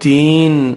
3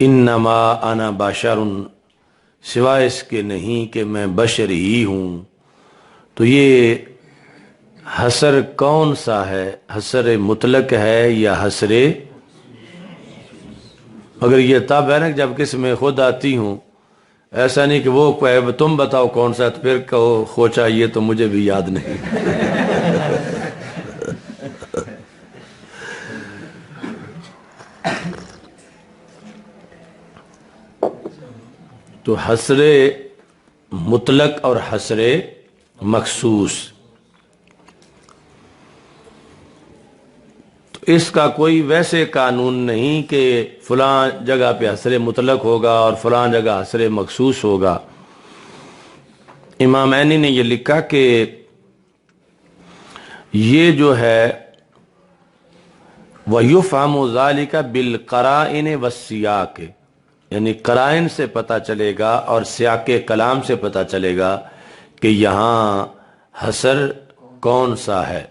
انما انا بشر، سوائے اس کے نہیں کہ میں بشر ہی ہوں. تو یہ حسر کون سا ہے؟ حسر مطلق ہے یا حسر؟ اگر یہ تب ہے نا جب کس میں خود آتی ہوں، ایسا نہیں کہ وہ کوئی تم بتاؤ کون سا، تو پھر کہو خوچا یہ تو مجھے بھی یاد نہیں. تو حسر مطلق اور حسر مخصوص، تو اس کا کوئی ویسے قانون نہیں کہ فلاں جگہ پہ حسر مطلق ہوگا اور فلاں جگہ حسر مخصوص ہوگا. امام عینی نے یہ لکھا کہ یہ جو ہے وَيُفْهَمُ ذَلِكَ بِالْقَرَائِنِ وَالسِّيَاقِ، یعنی قرائن سے پتہ چلے گا اور سیاق کلام سے پتہ چلے گا کہ یہاں حسر کون سا ہے.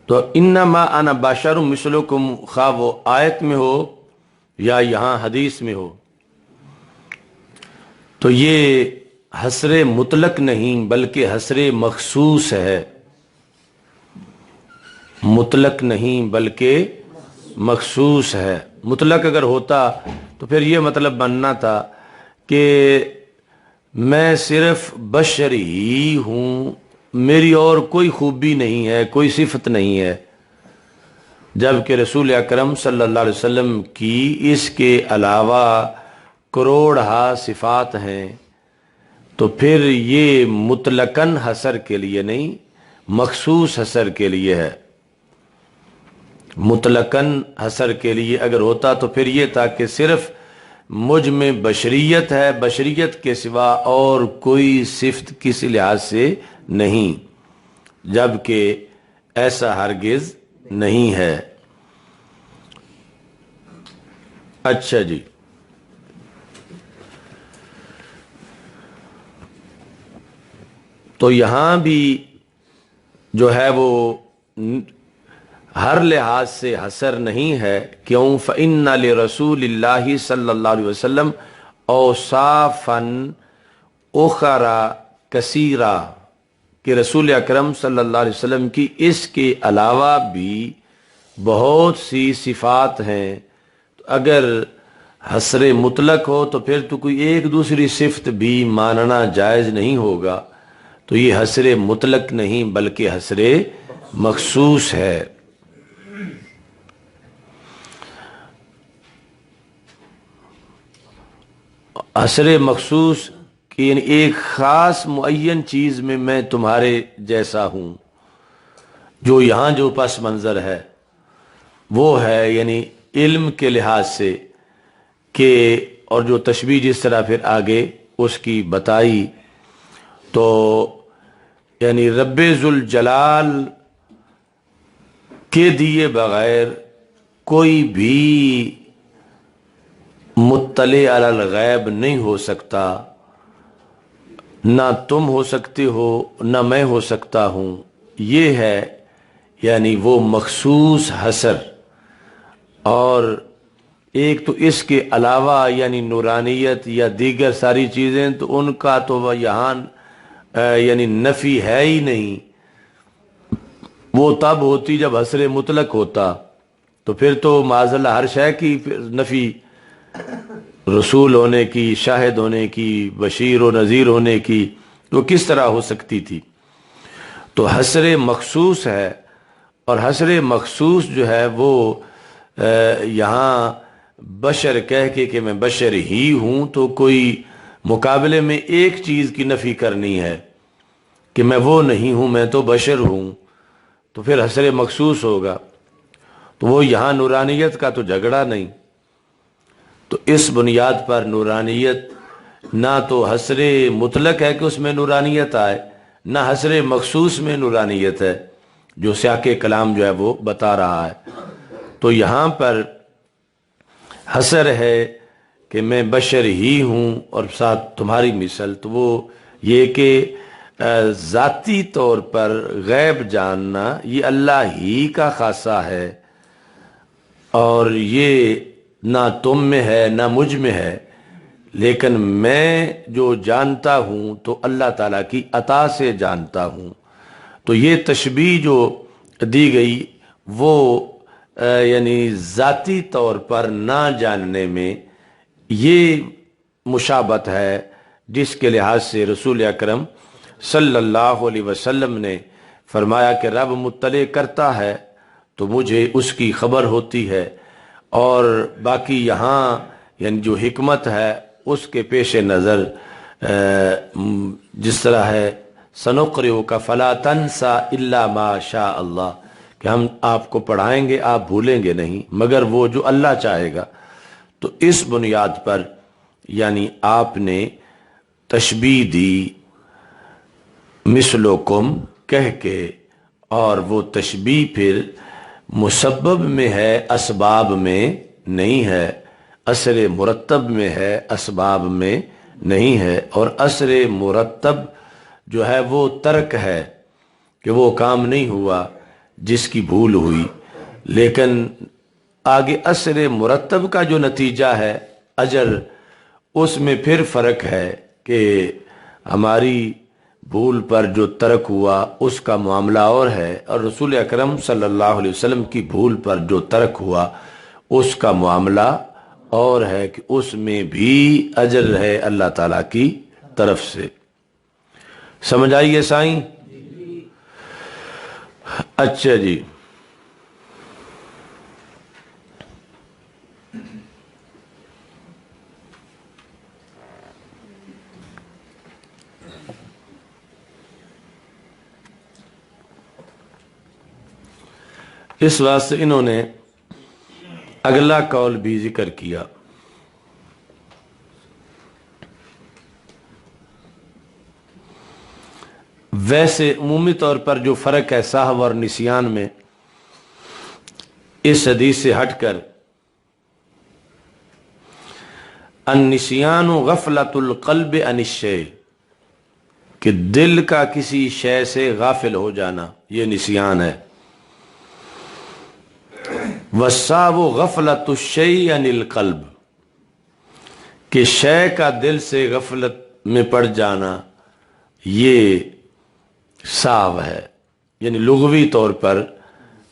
تو انما انا بشر مثلکم، خواہ وہ آیت میں ہو یا یہاں حدیث میں ہو، تو یہ حسر مطلق نہیں بلکہ حسر مخصوص ہے. مطلق نہیں بلکہ مخصوص ہے. مطلق اگر ہوتا تو پھر یہ مطلب بننا تھا کہ میں صرف بشر ہی ہوں، میری اور کوئی خوبی نہیں ہے، کوئی صفت نہیں ہے، جبکہ رسول اکرم صلی اللہ علیہ وسلم کی اس کے علاوہ کروڑہا صفات ہیں. تو پھر یہ مطلقاً حسر کے لیے نہیں، مخصوص حسر کے لیے ہے. مطلقاً حسر کے لیے اگر ہوتا تو پھر یہ تھا کہ صرف مجھ میں بشریت ہے، بشریت کے سوا اور کوئی صفت کسی لحاظ سے نہیں، جبکہ ایسا ہرگز نہیں ہے. اچھا جی، تو یہاں بھی جو ہے وہ ہر لحاظ سے حسر نہیں ہے. کیوں؟ فَإِنَّ لِرَسُولِ اللَّهِ صلی اللہ علیہ وسلم اوصافاً اخرى کثیرہ، کہ رسول اکرم صلی اللہ علیہ وسلم کی اس کے علاوہ بھی بہت سی صفات ہیں. تو اگر حسر مطلق ہو تو پھر تو کوئی ایک دوسری صفت بھی ماننا جائز نہیں ہوگا. تو یہ حسر مطلق نہیں بلکہ حسر مخصوص ہے. حسر مخصوص کہ یعنی ایک خاص معین چیز میں تمہارے جیسا ہوں. جو یہاں جو پس منظر ہے وہ ہے یعنی علم کے لحاظ سے کہ، اور جو تشبیہ جس طرح پھر آگے اس کی بتائی، تو یعنی رب ذوالجلال کے دیے بغیر کوئی بھی مطلع علی الغیب نہیں ہو سکتا. نہ تم ہو سکتے ہو نہ میں ہو سکتا ہوں. یہ ہے یعنی وہ مخصوص حسر. اور ایک تو اس کے علاوہ یعنی نورانیت یا دیگر ساری چیزیں، تو ان کا تو وہ یہاں یعنی نفی ہے ہی نہیں. وہ تب ہوتی جب حسر مطلق ہوتا، تو پھر تو معاذاللہ ہر شے کی نفی، رسول ہونے کی، شاہد ہونے کی، بشیر و نذیر ہونے کی، وہ کس طرح ہو سکتی تھی. تو حسر مخصوص ہے. اور حسر مخصوص جو ہے وہ یہاں بشر کہہ کے کہ میں بشر ہی ہوں، تو کوئی مقابلے میں ایک چیز کی نفی کرنی ہے کہ میں وہ نہیں ہوں، میں تو بشر ہوں، تو پھر حسر مخصوص ہوگا. تو وہ یہاں نورانیت کا تو جھگڑا نہیں. تو اس بنیاد پر نورانیت نہ تو حسر مطلق ہے کہ اس میں نورانیت آئے، نہ حسر مخصوص میں نورانیت ہے، جو سیاق کلام جو ہے وہ بتا رہا ہے. تو یہاں پر حسر ہے کہ میں بشر ہی ہوں اور ساتھ تمہاری مثل. تو وہ یہ کہ ذاتی طور پر غیب جاننا یہ اللہ ہی کا خاصہ ہے، اور یہ نہ تم میں ہے نہ مجھ میں ہے، لیکن میں جو جانتا ہوں تو اللہ تعالیٰ کی عطا سے جانتا ہوں۔ تو یہ تشبیہ جو دی گئی وہ یعنی ذاتی طور پر نہ جاننے میں یہ مشابہت ہے، جس کے لحاظ سے رسول اکرم صلی اللہ علیہ وسلم نے فرمایا کہ رب مطلع کرتا ہے تو مجھے اس کی خبر ہوتی ہے، اور باقی یہاں یعنی جو حکمت ہے اس کے پیش نظر جس طرح ہے سنقرئک فلا تنسى الا ما شاء اللہ، کہ ہم آپ کو پڑھائیں گے آپ بھولیں گے نہیں مگر وہ جو اللہ چاہے گا۔ تو اس بنیاد پر یعنی آپ نے تشبیہ دی مثلکم کہہ کے، اور وہ تشبیہ پھر مسبب میں ہے اسباب میں نہیں ہے، اثر مرتب میں ہے اسباب میں نہیں ہے، اور اثر مرتب جو ہے وہ ترک ہے کہ وہ کام نہیں ہوا جس کی بھول ہوئی، لیکن آگے اثر مرتب کا جو نتیجہ ہے اجر، اس میں پھر فرق ہے کہ ہماری بھول پر جو ترک ہوا اس کا معاملہ اور ہے، اور رسول اکرم صلی اللہ علیہ وسلم کی بھول پر جو ترک ہوا اس کا معاملہ اور ہے کہ اس میں بھی اجر ہے اللہ تعالیٰ کی طرف سے۔ سمجھ آئیے سائیں؟ اچھا جی، اس واسطے انہوں نے اگلا قول بھی ذکر کیا۔ ویسے عمومی طور پر جو فرق ہے سہو اور نسیان میں، اس حدیث سے ہٹ کر النسیان غفلۃ القلب عن الشیء، کہ دل کا کسی شے سے غافل ہو جانا یہ نسیان ہے، والسہو غفلۃ الشیء عن القلب، کہ شے کا دل سے غفلت میں پڑ جانا یہ سہو ہے، یعنی لغوی طور پر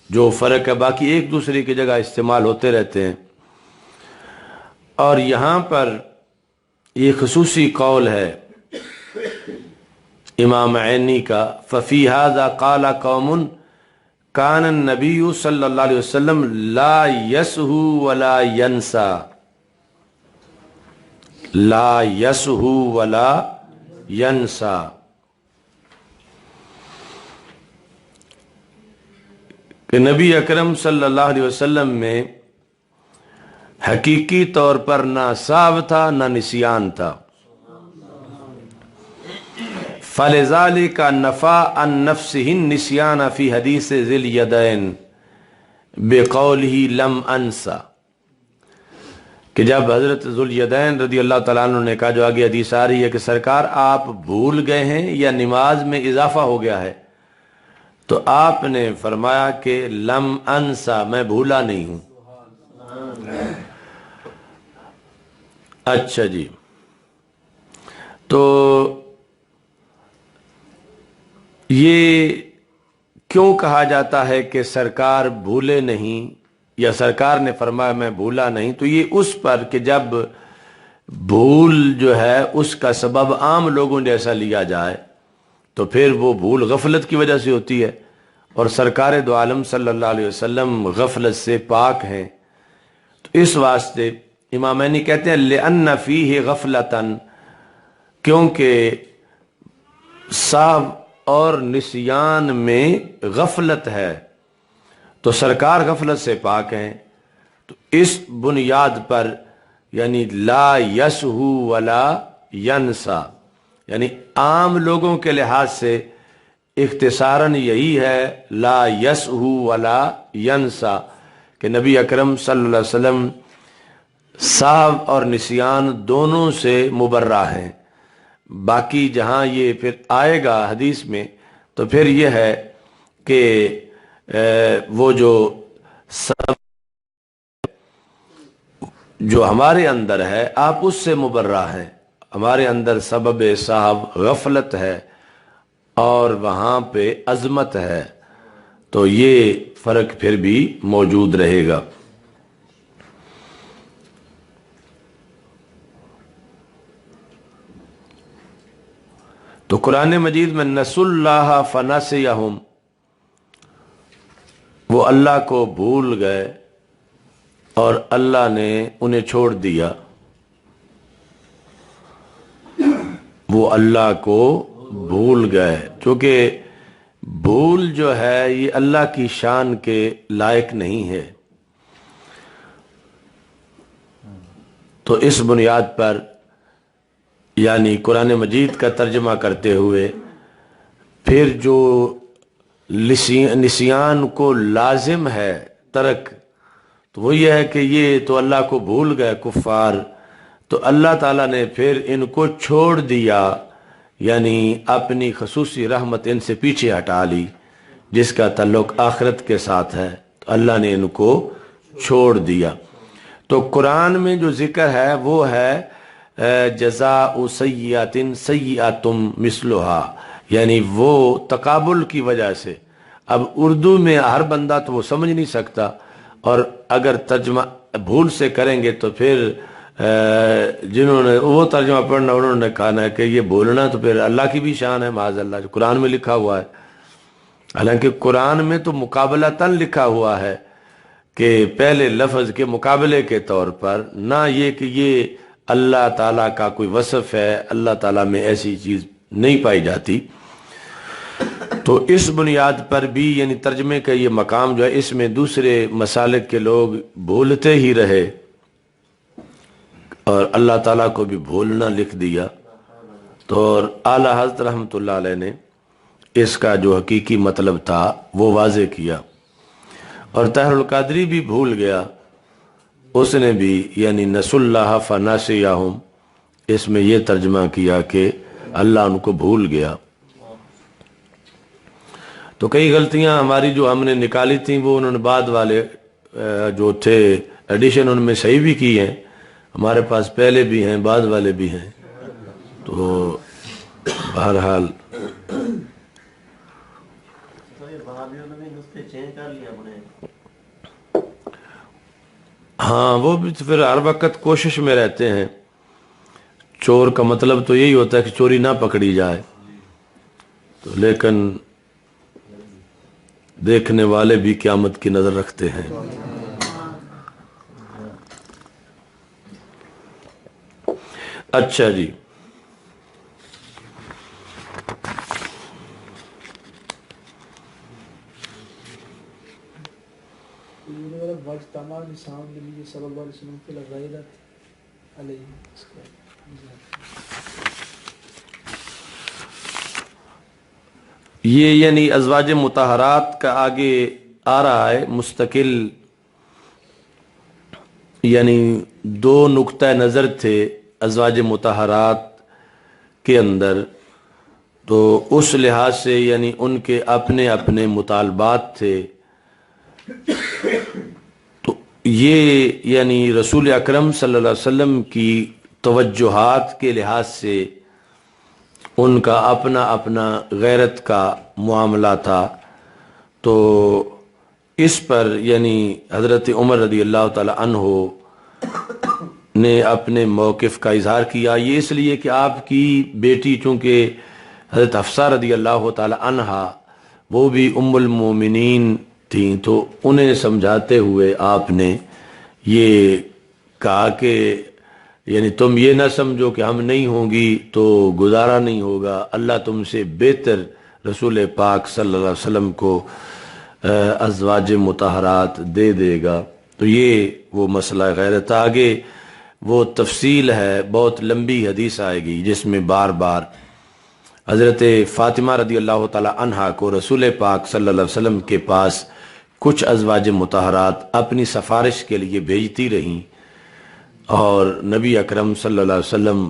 جو فرق ہے، باقی ایک دوسرے کی جگہ استعمال ہوتے رہتے ہیں۔ اور یہاں پر یہ خصوصی قول ہے امام عینی کا، ففی ھذا قال قوم کان النبی صلی اللہ علیہ وسلم لا یسہو ولا ینسا، لا یسہو ولا ینسا، کہ نبی اکرم صلی اللہ علیہ وسلم میں حقیقی طور پر نہ سہو تھا نہ نسیان تھا، فلذلك نفى عن نفسه النسيان في حدیث ذی الیدین بقوله لم انسى، کہ جب حضرت ذو الیدین رضی اللہ تعالیٰ عنہ نے کہا، جو آگے حدیث آ رہی ہے کہ سرکار آپ بھول گئے ہیں یا نماز میں اضافہ ہو گیا ہے، تو آپ نے فرمایا کہ لم انسا، میں بھولا نہیں ہوں۔ اچھا جی، تو یہ کیوں کہا جاتا ہے کہ سرکار بھولے نہیں، یا سرکار نے فرمایا میں بھولا نہیں؟ تو یہ اس پر کہ جب بھول جو ہے اس کا سبب عام لوگوں جیسا لیا جائے تو پھر وہ بھول غفلت کی وجہ سے ہوتی ہے، اور سرکار دو عالم صلی اللہ علیہ وسلم غفلت سے پاک ہیں۔ تو اس واسطے امامینی کہتے ہیں لِأَنَّ فِيهِ غَفْلَةً، کیونکہ سہو اور نسیان میں غفلت ہے تو سرکار غفلت سے پاک ہیں، تو اس بنیاد پر یعنی لا یسہو ولا ینسا، یعنی عام لوگوں کے لحاظ سے اختصاراً یہی ہے لا یسہو ولا ینسا، کہ نبی اکرم صلی اللہ علیہ وسلم سہو اور نسیان دونوں سے مبرہ ہیں، باقی جہاں یہ پھر آئے گا حدیث میں تو پھر یہ ہے کہ وہ جو سب جو ہمارے اندر ہے آپ اس سے مبرہ ہیں، ہمارے اندر سبب صاحب غفلت ہے اور وہاں پہ عظمت ہے، تو یہ فرق پھر بھی موجود رہے گا۔ تو قرآن مجید میں نسوا اللہ فنسیہم، وہ اللہ کو بھول گئے اور اللہ نے انہیں چھوڑ دیا، وہ اللہ کو بھول گئے، چونکہ بھول جو ہے یہ اللہ کی شان کے لائق نہیں ہے۔ تو اس بنیاد پر یعنی قرآن مجید کا ترجمہ کرتے ہوئے پھر جو نسیان کو لازم ہے ترک، تو وہ یہ ہے کہ یہ تو اللہ کو بھول گئے کفار، تو اللہ تعالیٰ نے پھر ان کو چھوڑ دیا، یعنی اپنی خصوصی رحمت ان سے پیچھے ہٹا لی جس کا تعلق آخرت کے ساتھ ہے، تو اللہ نے ان کو چھوڑ دیا۔ تو قرآن میں جو ذکر ہے وہ ہے جزاء سیئۃ سیئۃ مثلھا، یعنی وہ تقابل کی وجہ سے۔ اب اردو میں ہر بندہ تو وہ سمجھ نہیں سکتا، اور اگر ترجمہ بھول سے کریں گے تو پھر جنہوں نے وہ ترجمہ پڑھنا انہوں نے کہا ہے کہ یہ بولنا تو پھر اللہ کی بھی شان ہے، معاذ اللہ، جو قرآن میں لکھا ہوا ہے۔ حالانکہ قرآن میں تو مقابلتاً لکھا ہوا ہے کہ پہلے لفظ کے مقابلے کے طور پر، نہ یہ کہ یہ اللہ تعالیٰ کا کوئی وصف ہے، اللہ تعالیٰ میں ایسی چیز نہیں پائی جاتی۔ تو اس بنیاد پر بھی یعنی ترجمے کا یہ مقام جو ہے، اس میں دوسرے مسالک کے لوگ بھولتے ہی رہے اور اللہ تعالیٰ کو بھی بھولنا لکھ دیا، تو اعلیٰ حضرت رحمۃ اللہ علیہ نے اس کا جو حقیقی مطلب تھا وہ واضح کیا۔ اور طاہر القادری بھی بھول گیا، اس نے بھی یعنی نسوا اللہ فنسیہم، اس میں یہ ترجمہ کیا کہ اللہ ان کو بھول گیا۔ تو کئی غلطیاں ہماری جو ہم نے نکالی تھیں وہ انہوں نے بعد والے جو تھے ایڈیشن ان میں صحیح بھی کی ہیں، ہمارے پاس پہلے بھی ہیں بعد والے بھی ہیں، تو بہرحال ہاں وہ بھی پھر ہر وقت کوشش میں رہتے ہیں، چور کا مطلب تو یہی ہوتا ہے کہ چوری نہ پکڑی جائے، تو لیکن دیکھنے والے بھی قیامت کی نظر رکھتے ہیں۔ اچھا جی، یہ یعنی ازواج مطہرات کا آگے آ رہا ہے مستقل، یعنی دو نقطہ نظر تھے ازواج مطہرات کے اندر، تو اس لحاظ سے یعنی ان کے اپنے اپنے مطالبات تھے، تو یہ یعنی رسول اکرم صلی اللہ علیہ وسلم کی توجہات کے لحاظ سے ان کا اپنا اپنا غیرت کا معاملہ تھا۔ تو اس پر یعنی حضرت عمر رضی اللہ تعالی عنہ نے اپنے موقف کا اظہار کیا، یہ اس لیے کہ آپ کی بیٹی چونکہ حضرت حفصہ رضی اللہ تعالی عنہا وہ بھی ام المومنین تھیں، تو انہیں سمجھاتے ہوئے آپ نے یہ کہا کہ یعنی تم یہ نہ سمجھو کہ ہم نہیں ہوں گی تو گزارا نہیں ہوگا، اللہ تم سے بہتر رسول پاک صلی اللہ علیہ وسلم کو ازواج مطہرات دے دے گا۔ تو یہ وہ مسئلہ غیرت، آگے وہ تفصیل ہے، بہت لمبی حدیث آئے گی جس میں بار بار حضرت فاطمہ رضی اللہ تعالی عنہا کو رسول پاک صلی اللہ علیہ وسلم کے پاس کچھ ازواج مطہرات اپنی سفارش کے لیے بھیجتی رہیں، اور نبی اکرم صلی اللہ علیہ وسلم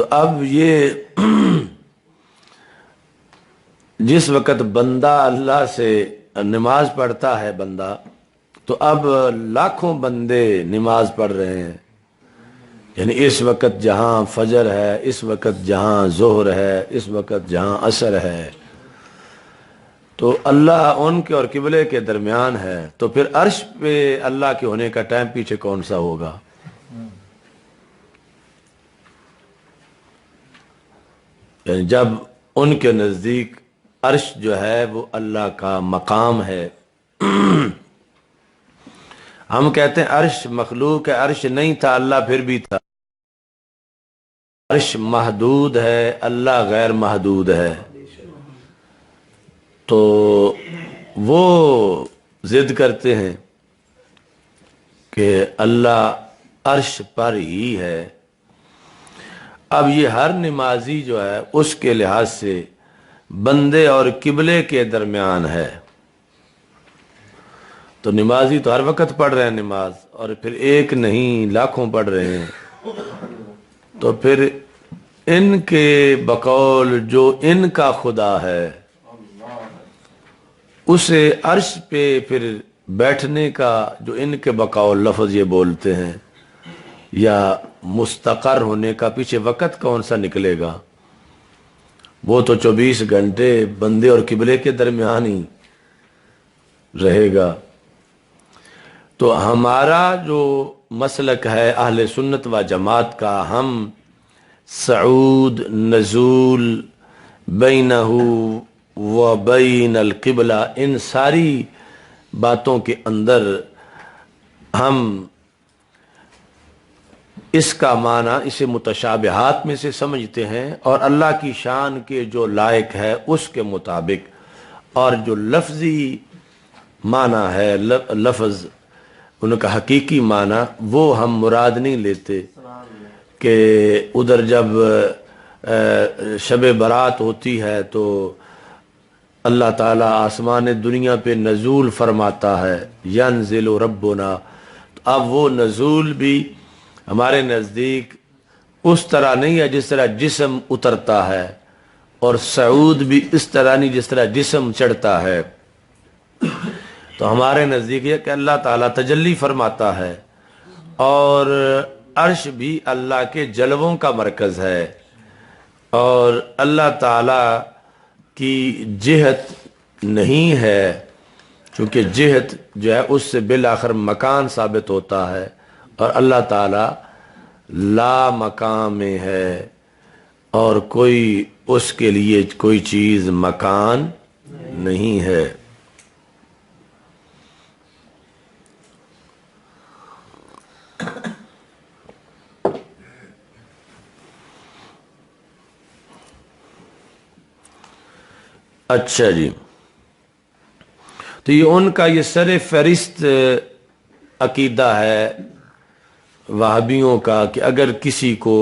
تو اب یہ جس وقت بندہ اللہ سے نماز پڑھتا ہے بندہ، تو اب لاکھوں بندے نماز پڑھ رہے ہیں، یعنی اس وقت جہاں فجر ہے، اس وقت جہاں ظہر ہے، اس وقت جہاں عصر ہے، تو اللہ ان کے اور قبلے کے درمیان ہے، تو پھر عرش پہ اللہ کے ہونے کا ٹائم پیچھے کون سا ہوگا؟ یعنی جب ان کے نزدیک عرش جو ہے وہ اللہ کا مقام ہے۔ ہم کہتے ہیں عرش مخلوق ہے، عرش نہیں تھا اللہ پھر بھی تھا۔ عرش محدود ہے، اللہ غیر محدود ہے، تو وہ ضد کرتے ہیں کہ اللہ عرش پر ہی ہے۔ اب یہ ہر نمازی جو ہے اس کے لحاظ سے بندے اور قبلے کے درمیان ہے، تو نمازی تو ہر وقت پڑھ رہے ہیں نماز، اور پھر ایک نہیں لاکھوں پڑھ رہے ہیں، تو پھر ان کے بقول جو ان کا خدا ہے اسے عرش پہ پھر بیٹھنے کا جو ان کے بقول لفظ یہ بولتے ہیں یا مستقر ہونے کا پیچھے وقت کون سا نکلے گا؟ وہ تو 24 گھنٹے بندے اور قبلے کے درمیان ہی رہے گا۔ تو ہمارا جو مسلک ہے اہل سنت و جماعت کا، ہم صعود نزول بینہ و بین القبلہ ان ساری باتوں کے اندر ہم اس کا معنی اسے متشابہات میں سے سمجھتے ہیں، اور اللہ کی شان کے جو لائق ہے اس کے مطابق، اور جو لفظی معنی ہے لفظ ان کا حقیقی معنی وہ ہم مراد نہیں لیتے کہ ادھر جب شب برات ہوتی ہے تو اللہ تعالیٰ آسمان دنیا پہ نزول فرماتا ہے، ینزل ربنا، اب وہ نزول بھی ہمارے نزدیک اس طرح نہیں ہے جس طرح جسم اترتا ہے، اور صعود بھی اس طرح نہیں جس طرح جسم چڑھتا ہے۔ تو ہمارے نزدیک یہ کہ اللہ تعالیٰ تجلی فرماتا ہے، اور عرش بھی اللہ کے جلووں کا مرکز ہے، اور اللہ تعالیٰ کی جہت نہیں ہے، چونکہ جہت جو ہے اس سے بالآخر مکان ثابت ہوتا ہے، اور اللہ تعالیٰ لا مکان میں ہے، اور کوئی اس کے لیے کوئی چیز مکان نہیں ہے۔ اچھا جی، تو یہ ان کا یہ سر فہرست عقیدہ ہے وہابیوں کا کہ اگر کسی کو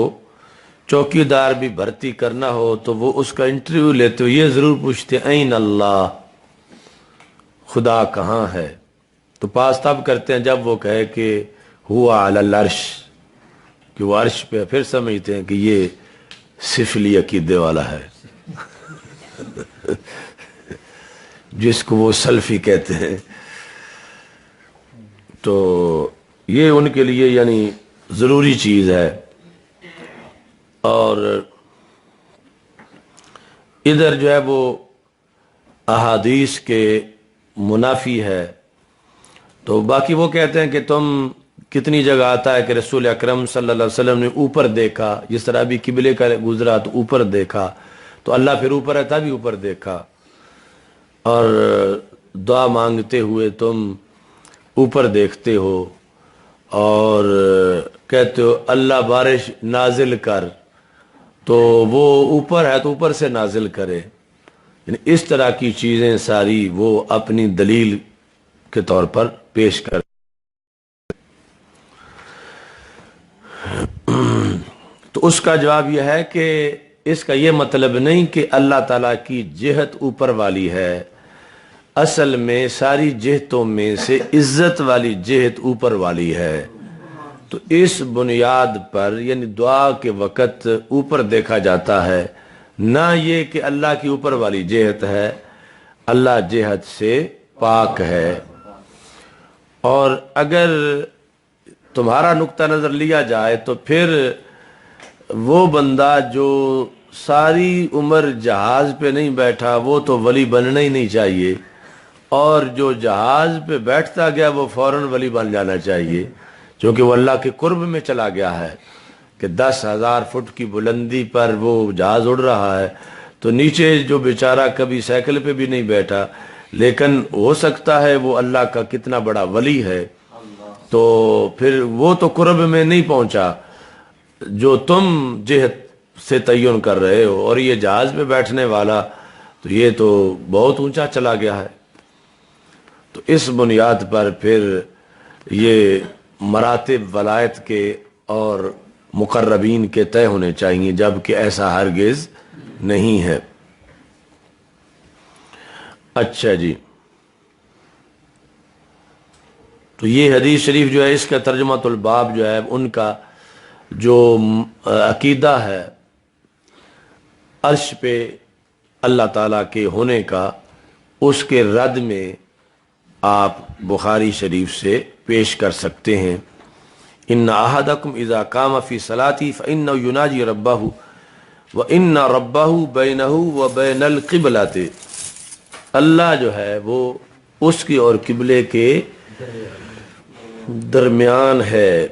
چوکیدار بھی بھرتی کرنا ہو تو وہ اس کا انٹرویو لیتے ہو یہ ضرور پوچھتے این اللہ، خدا کہاں ہے؟ تو پاس تب کرتے ہیں جب وہ کہے کہ ہوا علی العرش، کہ وہ عرش پہ، پھر سمجھتے ہیں کہ یہ سفلی عقیدے والا ہے جس کو وہ سلفی کہتے ہیں۔ تو یہ ان کے لیے یعنی ضروری چیز ہے، اور ادھر جو ہے وہ احادیث کے منافی ہے۔ تو باقی وہ کہتے ہیں کہ تم کتنی جگہ آتا ہے کہ رسول اکرم صلی اللہ علیہ وسلم نے اوپر دیکھا، جس طرح ابھی قبلے کا گزرا تو اوپر دیکھا، تو اللہ پھر اوپر ہے تبھی اوپر دیکھا، اور دعا مانگتے ہوئے تم اوپر دیکھتے ہو اور کہتے ہو اللہ بارش نازل کر، تو وہ اوپر ہے تو اوپر سے نازل کرے، یعنی اس طرح کی چیزیں ساری وہ اپنی دلیل کے طور پر پیش کر۔ تو اس کا جواب یہ ہے کہ اس کا یہ مطلب نہیں کہ اللہ تعالیٰ کی جہت اوپر والی ہے، اصل میں ساری جہتوں میں سے عزت والی جہت اوپر والی ہے، تو اس بنیاد پر یعنی دعا کے وقت اوپر دیکھا جاتا ہے، نہ یہ کہ اللہ کی اوپر والی جہت ہے، اللہ جہت سے پاک ہے۔ اور اگر تمہارا نقطہ نظر لیا جائے تو پھر وہ بندہ جو ساری عمر جہاز پہ نہیں بیٹھا وہ تو ولی بننا ہی نہیں چاہیے، اور جو جہاز پہ بیٹھتا گیا وہ فوراً ولی بن جانا چاہیے، چونکہ وہ اللہ کے قرب میں چلا گیا ہے کہ 10,000 فٹ کی بلندی پر وہ جہاز اڑ رہا ہے، تو نیچے جو بیچارہ کبھی سائیکل پہ بھی نہیں بیٹھا لیکن ہو سکتا ہے وہ اللہ کا کتنا بڑا ولی ہے، تو پھر وہ تو قرب میں نہیں پہنچا جو تم جہت سے تعین کر رہے ہو، اور یہ جہاز پہ بیٹھنے والا تو یہ تو بہت اونچا چلا گیا ہے۔ تو اس بنیاد پر پھر یہ مراتب ولایت کے اور مقربین کے طے ہونے چاہیے، جبکہ ایسا ہرگز نہیں ہے۔ اچھا جی، تو یہ حدیث شریف جو ہے اس کا ترجمہ الباب جو ہے ان کا جو عقیدہ ہے عرش پہ اللہ تعالیٰ کے ہونے کا، اس کے رد میں آپ بخاری شریف سے پیش کر سکتے ہیں۔ ان احدکم اذا قام فی صلاتی فانہ یناجی ربہ وان ربہ بینہ وبین القبلۃ، اللہ جو ہے وہ اس کی اور قبلے کے درمیان ہے۔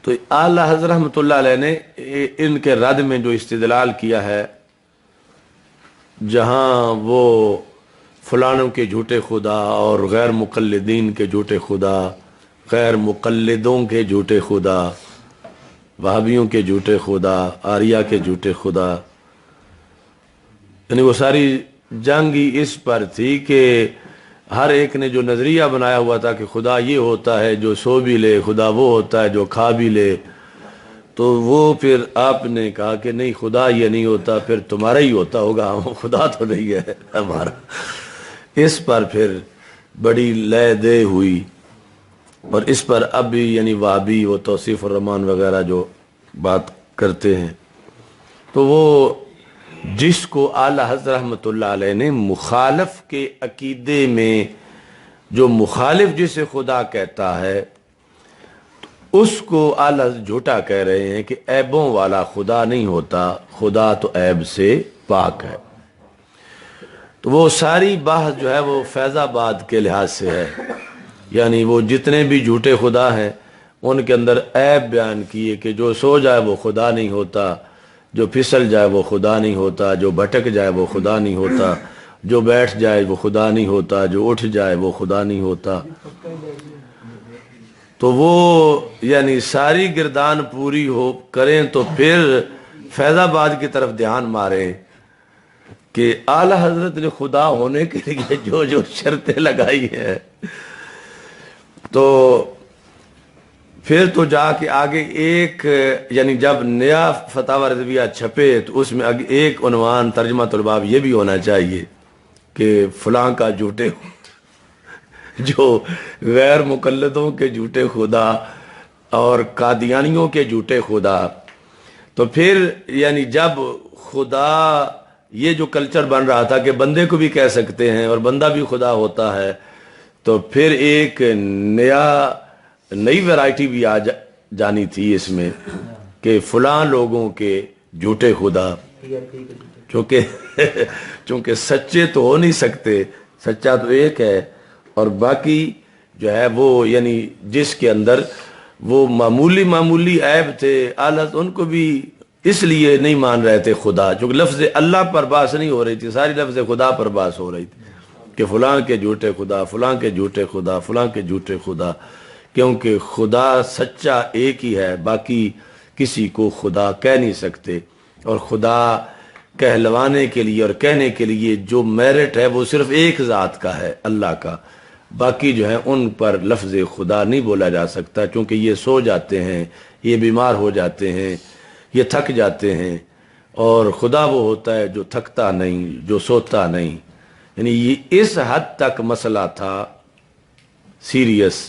تو اعلی حضرت رحمۃ اللہ علیہ نے ان کے رد میں جو استدلال کیا ہے، جہاں وہ فلانوں کے جھوٹے خدا اور غیر مقلدین کے جھوٹے خدا، غیر مقلدوں کے جھوٹے خدا، وہابیوں کے جھوٹے خدا، آریہ کے جھوٹے خدا، یعنی وہ ساری جنگ ہی اس پر تھی کہ ہر ایک نے جو نظریہ بنایا ہوا تھا کہ خدا یہ ہوتا ہے جو سو بھی لے، خدا وہ ہوتا ہے جو کھا بھی لے، تو وہ پھر آپ نے کہا کہ نہیں، خدا یہ نہیں ہوتا، پھر تمہارا ہی ہوتا ہوگا، خدا تو نہیں ہے ہمارا۔ اس پر پھر بڑی لے دے ہوئی، اور اس پر اب بھی یعنی وہابی وہ توصیف الرحمان وغیرہ جو بات کرتے ہیں، تو وہ جس کو اعلی حضرت رحمۃ اللہ علیہ نے مخالف کے عقیدے میں، جو مخالف جسے خدا کہتا ہے، اس کو اعلی حضرت جھوٹا کہہ رہے ہیں کہ عیبوں والا خدا نہیں ہوتا، خدا تو عیب سے پاک ہے۔ تو وہ ساری بحث جو ہے وہ فیض آباد کے لحاظ سے ہے، یعنی وہ جتنے بھی جھوٹے خدا ہیں ان کے اندر عیب بیان کیے کہ جو سو جائے وہ خدا نہیں ہوتا، جو پھسل جائے وہ خدا نہیں ہوتا، جو بھٹک جائے وہ خدا نہیں ہوتا، جو بیٹھ جائے وہ خدا نہیں ہوتا، جو اٹھ جائے وہ خدا نہیں ہوتا۔ تو وہ یعنی ساری گردان پوری ہو کریں تو پھر فیض آباد کی طرف دھیان ماریں کہ اعلی حضرت نے خدا ہونے کے لیے جو جو شرطیں لگائی ہیں، تو پھر تو جا کے آگے ایک یعنی جب نیا فتاوی رضویہ چھپے تو اس میں ایک عنوان ترجمہ الباب یہ بھی ہونا چاہیے کہ فلاں کا جھوٹے جو غیر مقلدوں کے جھوٹے خدا اور قادیانیوں کے جھوٹے خدا۔ تو پھر یعنی جب خدا یہ جو کلچر بن رہا تھا کہ بندے کو بھی کہہ سکتے ہیں اور بندہ بھی خدا ہوتا ہے، تو پھر ایک نئی ویرائٹی بھی آ جانی تھی اس میں کہ فلاں لوگوں کے جھوٹے خدا، چونکہ سچے تو ہو نہیں سکتے، سچا تو ایک ہے، اور باقی جو ہے وہ یعنی جس کے اندر وہ معمولی عیب تھے، حالت ان کو بھی اس لیے نہیں مان رہے تھے خدا، چونکہ لفظ اللہ پر بات نہیں ہو رہی تھی، ساری لفظ خدا پر بات ہو رہی تھی کہ فلاں کے جھوٹے خدا، فلاں کے جھوٹے خدا، فلاں کے جھوٹے خدا، کیونکہ خدا سچا ایک ہی ہے، باقی کسی کو خدا کہہ نہیں سکتے، اور خدا کہلوانے کے لیے اور کہنے کے لیے جو میرٹ ہے وہ صرف ایک ذات کا ہے، اللہ کا، باقی جو ہے ان پر لفظ خدا نہیں بولا جا سکتا، کیونکہ یہ سو جاتے ہیں، یہ بیمار ہو جاتے ہیں، یہ تھک جاتے ہیں، اور خدا وہ ہوتا ہے جو تھکتا نہیں، جو سوتا نہیں. یعنی یہ اس حد تک مسئلہ تھا سیریس،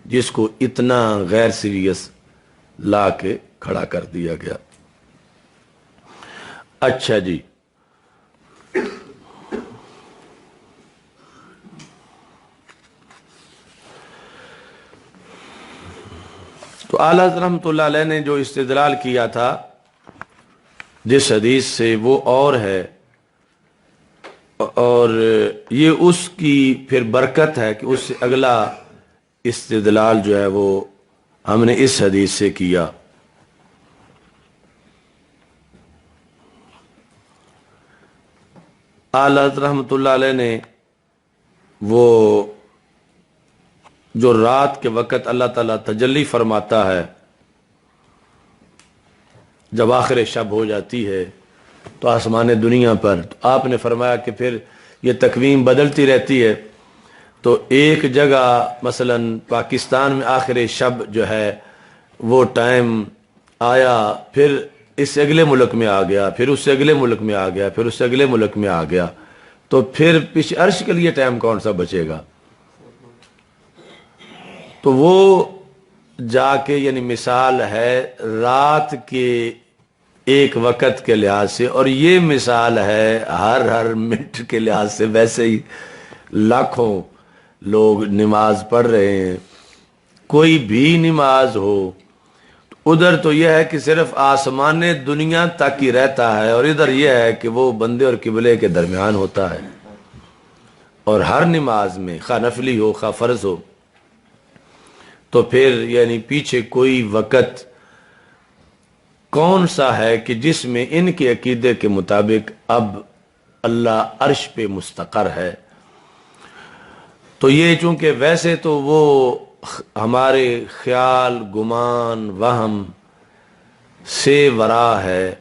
جس کو اتنا غیر سیریس لا کے کھڑا کر دیا گیا. اچھا جی، تو اعلیٰ حضرت رحمۃ اللہ علیہ نے جو استدلال کیا تھا جس حدیث سے، وہ اور ہے، اور یہ اس کی پھر برکت ہے کہ اس سے اگلا استدلال جو ہے وہ ہم نے اس حدیث سے کیا. اعلیٰ حضرت رحمۃ اللہ علیہ نے وہ جو رات کے وقت اللہ تعالیٰ تجلی فرماتا ہے جب آخر شب ہو جاتی ہے تو آسمان دنیا پر، تو آپ نے فرمایا کہ پھر یہ تقویم بدلتی رہتی ہے. تو ایک جگہ مثلا پاکستان میں آخر شب جو ہے وہ ٹائم آیا، پھر اس سے اگلے ملک میں آ گیا، پھر اس سے اگلے ملک میں آ گیا، پھر اس سے اگلے ملک میں آ گیا، تو پھر پیش عرش کے لیے ٹائم کون سا بچے گا؟ تو وہ جا کے یعنی مثال ہے رات کے ایک وقت کے لحاظ سے، اور یہ مثال ہے ہر منٹ کے لحاظ سے. ویسے ہی لاکھوں لوگ نماز پڑھ رہے ہیں، کوئی بھی نماز ہو، ادھر تو یہ ہے کہ صرف آسمان دنیا تک ہی رہتا ہے، اور ادھر یہ ہے کہ وہ بندے اور قبلے کے درمیان ہوتا ہے. اور ہر نماز میں خواہ نفلی ہو خواہ فرض ہو، تو پھر یعنی پیچھے کوئی وقت کون سا ہے کہ جس میں ان کے عقیدے کے مطابق اب اللہ عرش پہ مستقر ہے. تو یہ چونکہ ویسے تو وہ ہمارے خیال، گمان، وہم سے ورا ہے،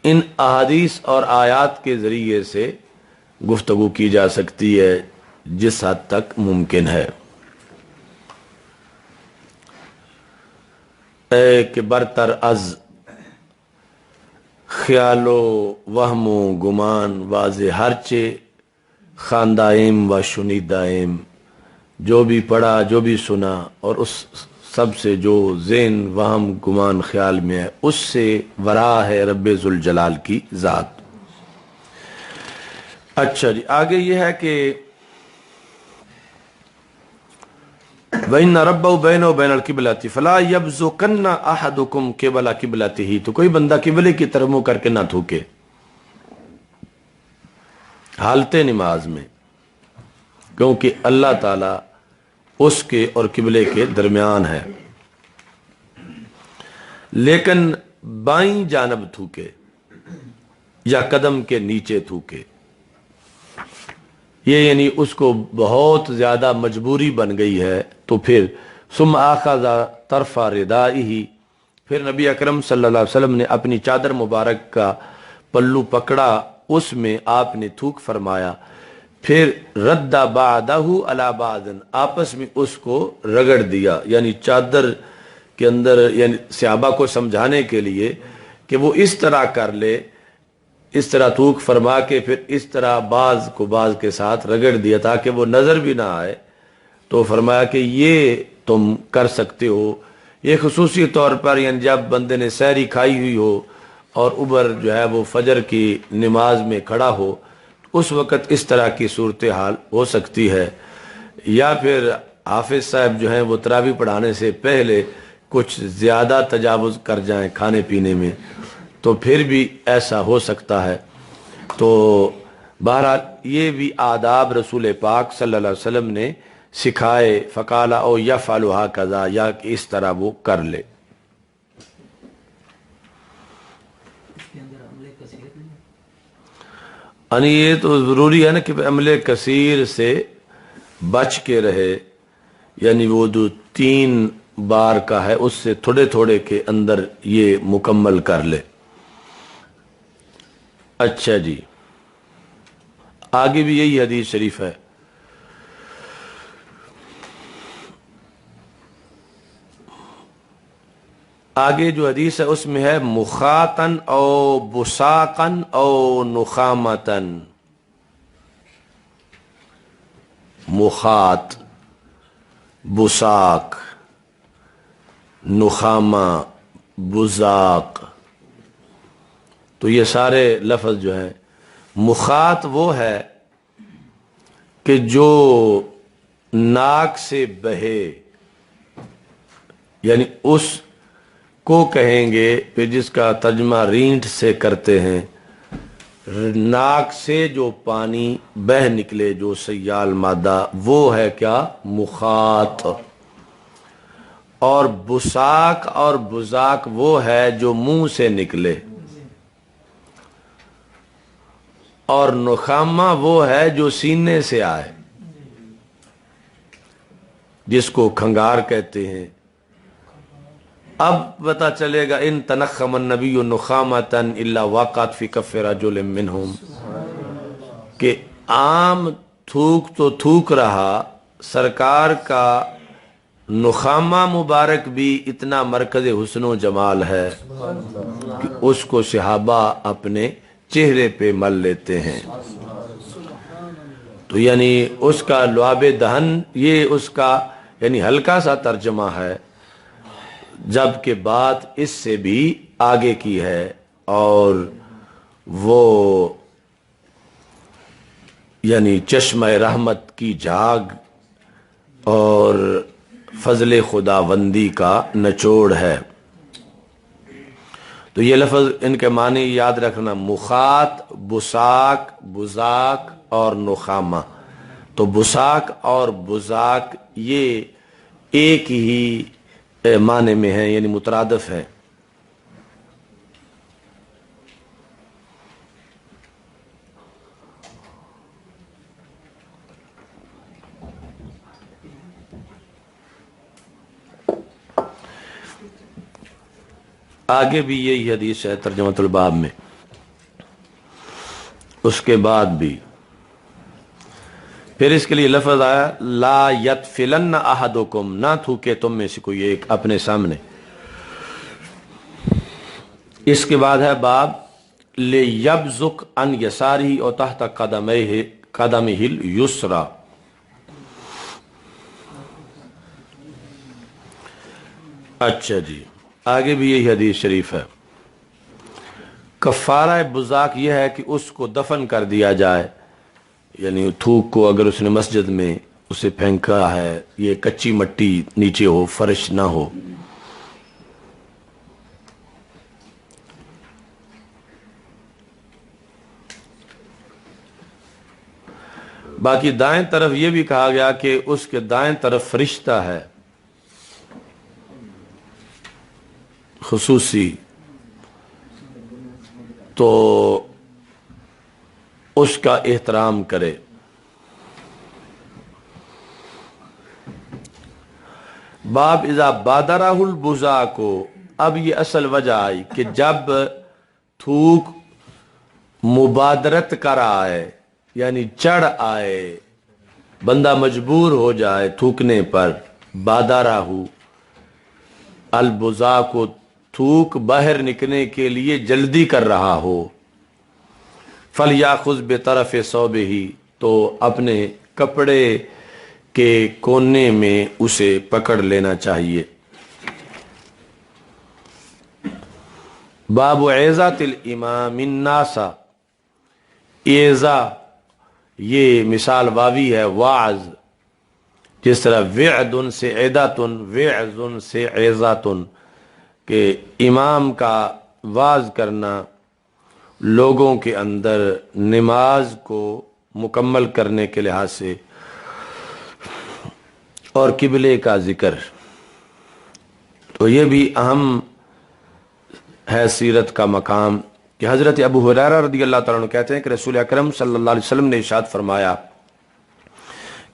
ان احادیث اور آیات کے ذریعے سے گفتگو کی جا سکتی ہے جس حد تک ممکن ہے. اے کہ برتر از خیال و وہم و گمان واضح ہرچے خواندائم و شنیدائم، جو بھی پڑھا جو بھی سنا اور اس سب سے جو ذہن وہم گمان خیال میں ہے، اس سے ورا ہے رب ذوالجلال کی ذات. اچھا جی، آگے یہ ہے کہ وَإِنَّ رَبَّهُ بَيْنَهُ وَبَيْنَ الْقِبْلَةِ فَلَا يَبْزُقَنَّ أَحَدُكُمْ قِبَلَ قِبْلَتِهِ. تو کوئی بندہ قبلے کی طرف منہ کر کے نہ تھوکے حالت نماز میں، کیونکہ اللہ تعالی اس کے اور قبلے کے درمیان ہے. لیکن بائیں جانب تھوکے یا قدم کے نیچے تھوکے، یہ یعنی اس کو بہت زیادہ مجبوری بن گئی ہے. تو پھر ثم اخذ طرف ردائه، پھر نبی اکرم صلی اللہ علیہ وسلم نے اپنی چادر مبارک کا پلو پکڑا، اس میں آپ نے تھوک فرمایا، پھر رد بعدہ علی بعض، آپس میں اس کو رگڑ دیا. یعنی چادر کے اندر یعنی صحابہ کو سمجھانے کے لیے کہ وہ اس طرح کر لے، اس طرح تھوک فرما کے پھر اس طرح بعض کو بعض کے ساتھ رگڑ دیا تاکہ وہ نظر بھی نہ آئے. تو فرمایا کہ یہ تم کر سکتے ہو، یہ خصوصی طور پر یعنی جب بندے نے سحری کھائی ہوئی ہو اور اوبر جو ہے وہ فجر کی نماز میں کھڑا ہو، اس وقت اس طرح کی صورتحال ہو سکتی ہے. یا پھر حافظ صاحب جو ہیں وہ تراویح پڑھانے سے پہلے کچھ زیادہ تجاوز کر جائیں کھانے پینے میں، تو پھر بھی ایسا ہو سکتا ہے. تو بہرحال یہ بھی آداب رسول پاک صلی اللہ علیہ وسلم نے سکھائے، فقال او یفعل ہکذا، یا کہ اس طرح وہ کر لے. یعنی یہ تو ضروری ہے نا کہ عمل کثیر سے بچ کے رہے، یعنی وہ جو 3 بار کا ہے اس سے تھوڑے تھوڑے کے اندر یہ مکمل کر لے. اچھا جی، آگے بھی یہی حدیث شریف ہے. آگے جو حدیث ہے اس میں ہے مخاتن او بساقن او نخامتن. مخات، بساق، نخامہ، بزاق، تو یہ سارے لفظ جو ہیں. مخات وہ ہے کہ جو ناک سے بہے، یعنی اس کو کہیں گے پھر جس کا ترجمہ رینٹ سے کرتے ہیں، ناک سے جو پانی بہ نکلے، جو سیال مادہ، وہ ہے کیا؟ مخات. اور بساق اور بزاق وہ ہے جو منہ سے نکلے. اور نخامہ وہ ہے جو سینے سے آئے، جس کو کھنگار کہتے ہیں. اب پتا چلے گا ان تنخم النبی نخامتن الا وقعت فی کف رجل منہم، کہ عام تھوک تو تھوک رہا، سرکار کا نخامہ مبارک بھی اتنا مرکز حسن و جمال ہے کہ اس کو صحابہ اپنے چہرے پہ مل لیتے ہیں. تو یعنی اس کا لعاب دہن، یہ اس کا یعنی ہلکا سا ترجمہ ہے، جبکہ بات اس سے بھی آگے کی ہے. اور وہ یعنی چشمہ رحمت کی جھاگ اور فضل خداوندی کا نچوڑ ہے. تو یہ لفظ ان کے معنی یاد رکھنا، مخات، بساق، بزاق اور نخامہ. تو بساق اور بزاق یہ ایک ہی معنی میں ہیں، یعنی مترادف ہیں. آگے بھی یہی حدیث ہے ترجمۃ الباب میں. اس کے بعد بھی پھر اس کے لیے لفظ آیا لا یتفلن احدکم، نہ تھوکے تم میں سے کوئی ایک اپنے سامنے. اس کے بعد ہے باب لیبزق عن یسارہ اور تحت قدمہ الیسریٰ. اچھا جی، آگے بھی یہی حدیث شریف ہے. کفارہ بزاق یہ ہے کہ اس کو دفن کر دیا جائے، یعنی تھوک کو اگر اس نے مسجد میں اسے پھینکا ہے، یہ کچی مٹی نیچے ہو، فرش نہ ہو. باقی دائیں طرف یہ بھی کہا گیا کہ اس کے دائیں طرف فرشتہ ہے خصوصی، تو اس کا احترام کرے. باب اذا بادرہ البزاق، اب یہ اصل وجہ آئی کہ جب تھوک مبادرت کر آئے، یعنی چڑھ آئے، بندہ مجبور ہو جائے تھوکنے پر، بادرہ البزاق، تھوک باہر نکلنے کے لیے جلدی کر رہا ہو، فَلْيَأْخُذْ بِطَرَفِ ثَوْبِهِ، تو اپنے کپڑے کے کونے میں اسے پکڑ لینا چاہیے. باب عیزۃ الامام الناس، ایزا یہ مثال واوی ہے، واعظ، جس طرح وعد سے عیداتن، وعظ سے عیزاتن، کہ امام کا واعظ کرنا لوگوں کے اندر نماز کو مکمل کرنے کے لحاظ سے، اور قبلے کا ذکر. تو یہ بھی اہم ہے سیرت کا مقام، کہ حضرت ابو ہریرہ رضی اللہ تعالیٰ عنہ کہتے ہیں کہ رسول اکرم صلی اللہ علیہ وسلم نے ارشاد فرمایا،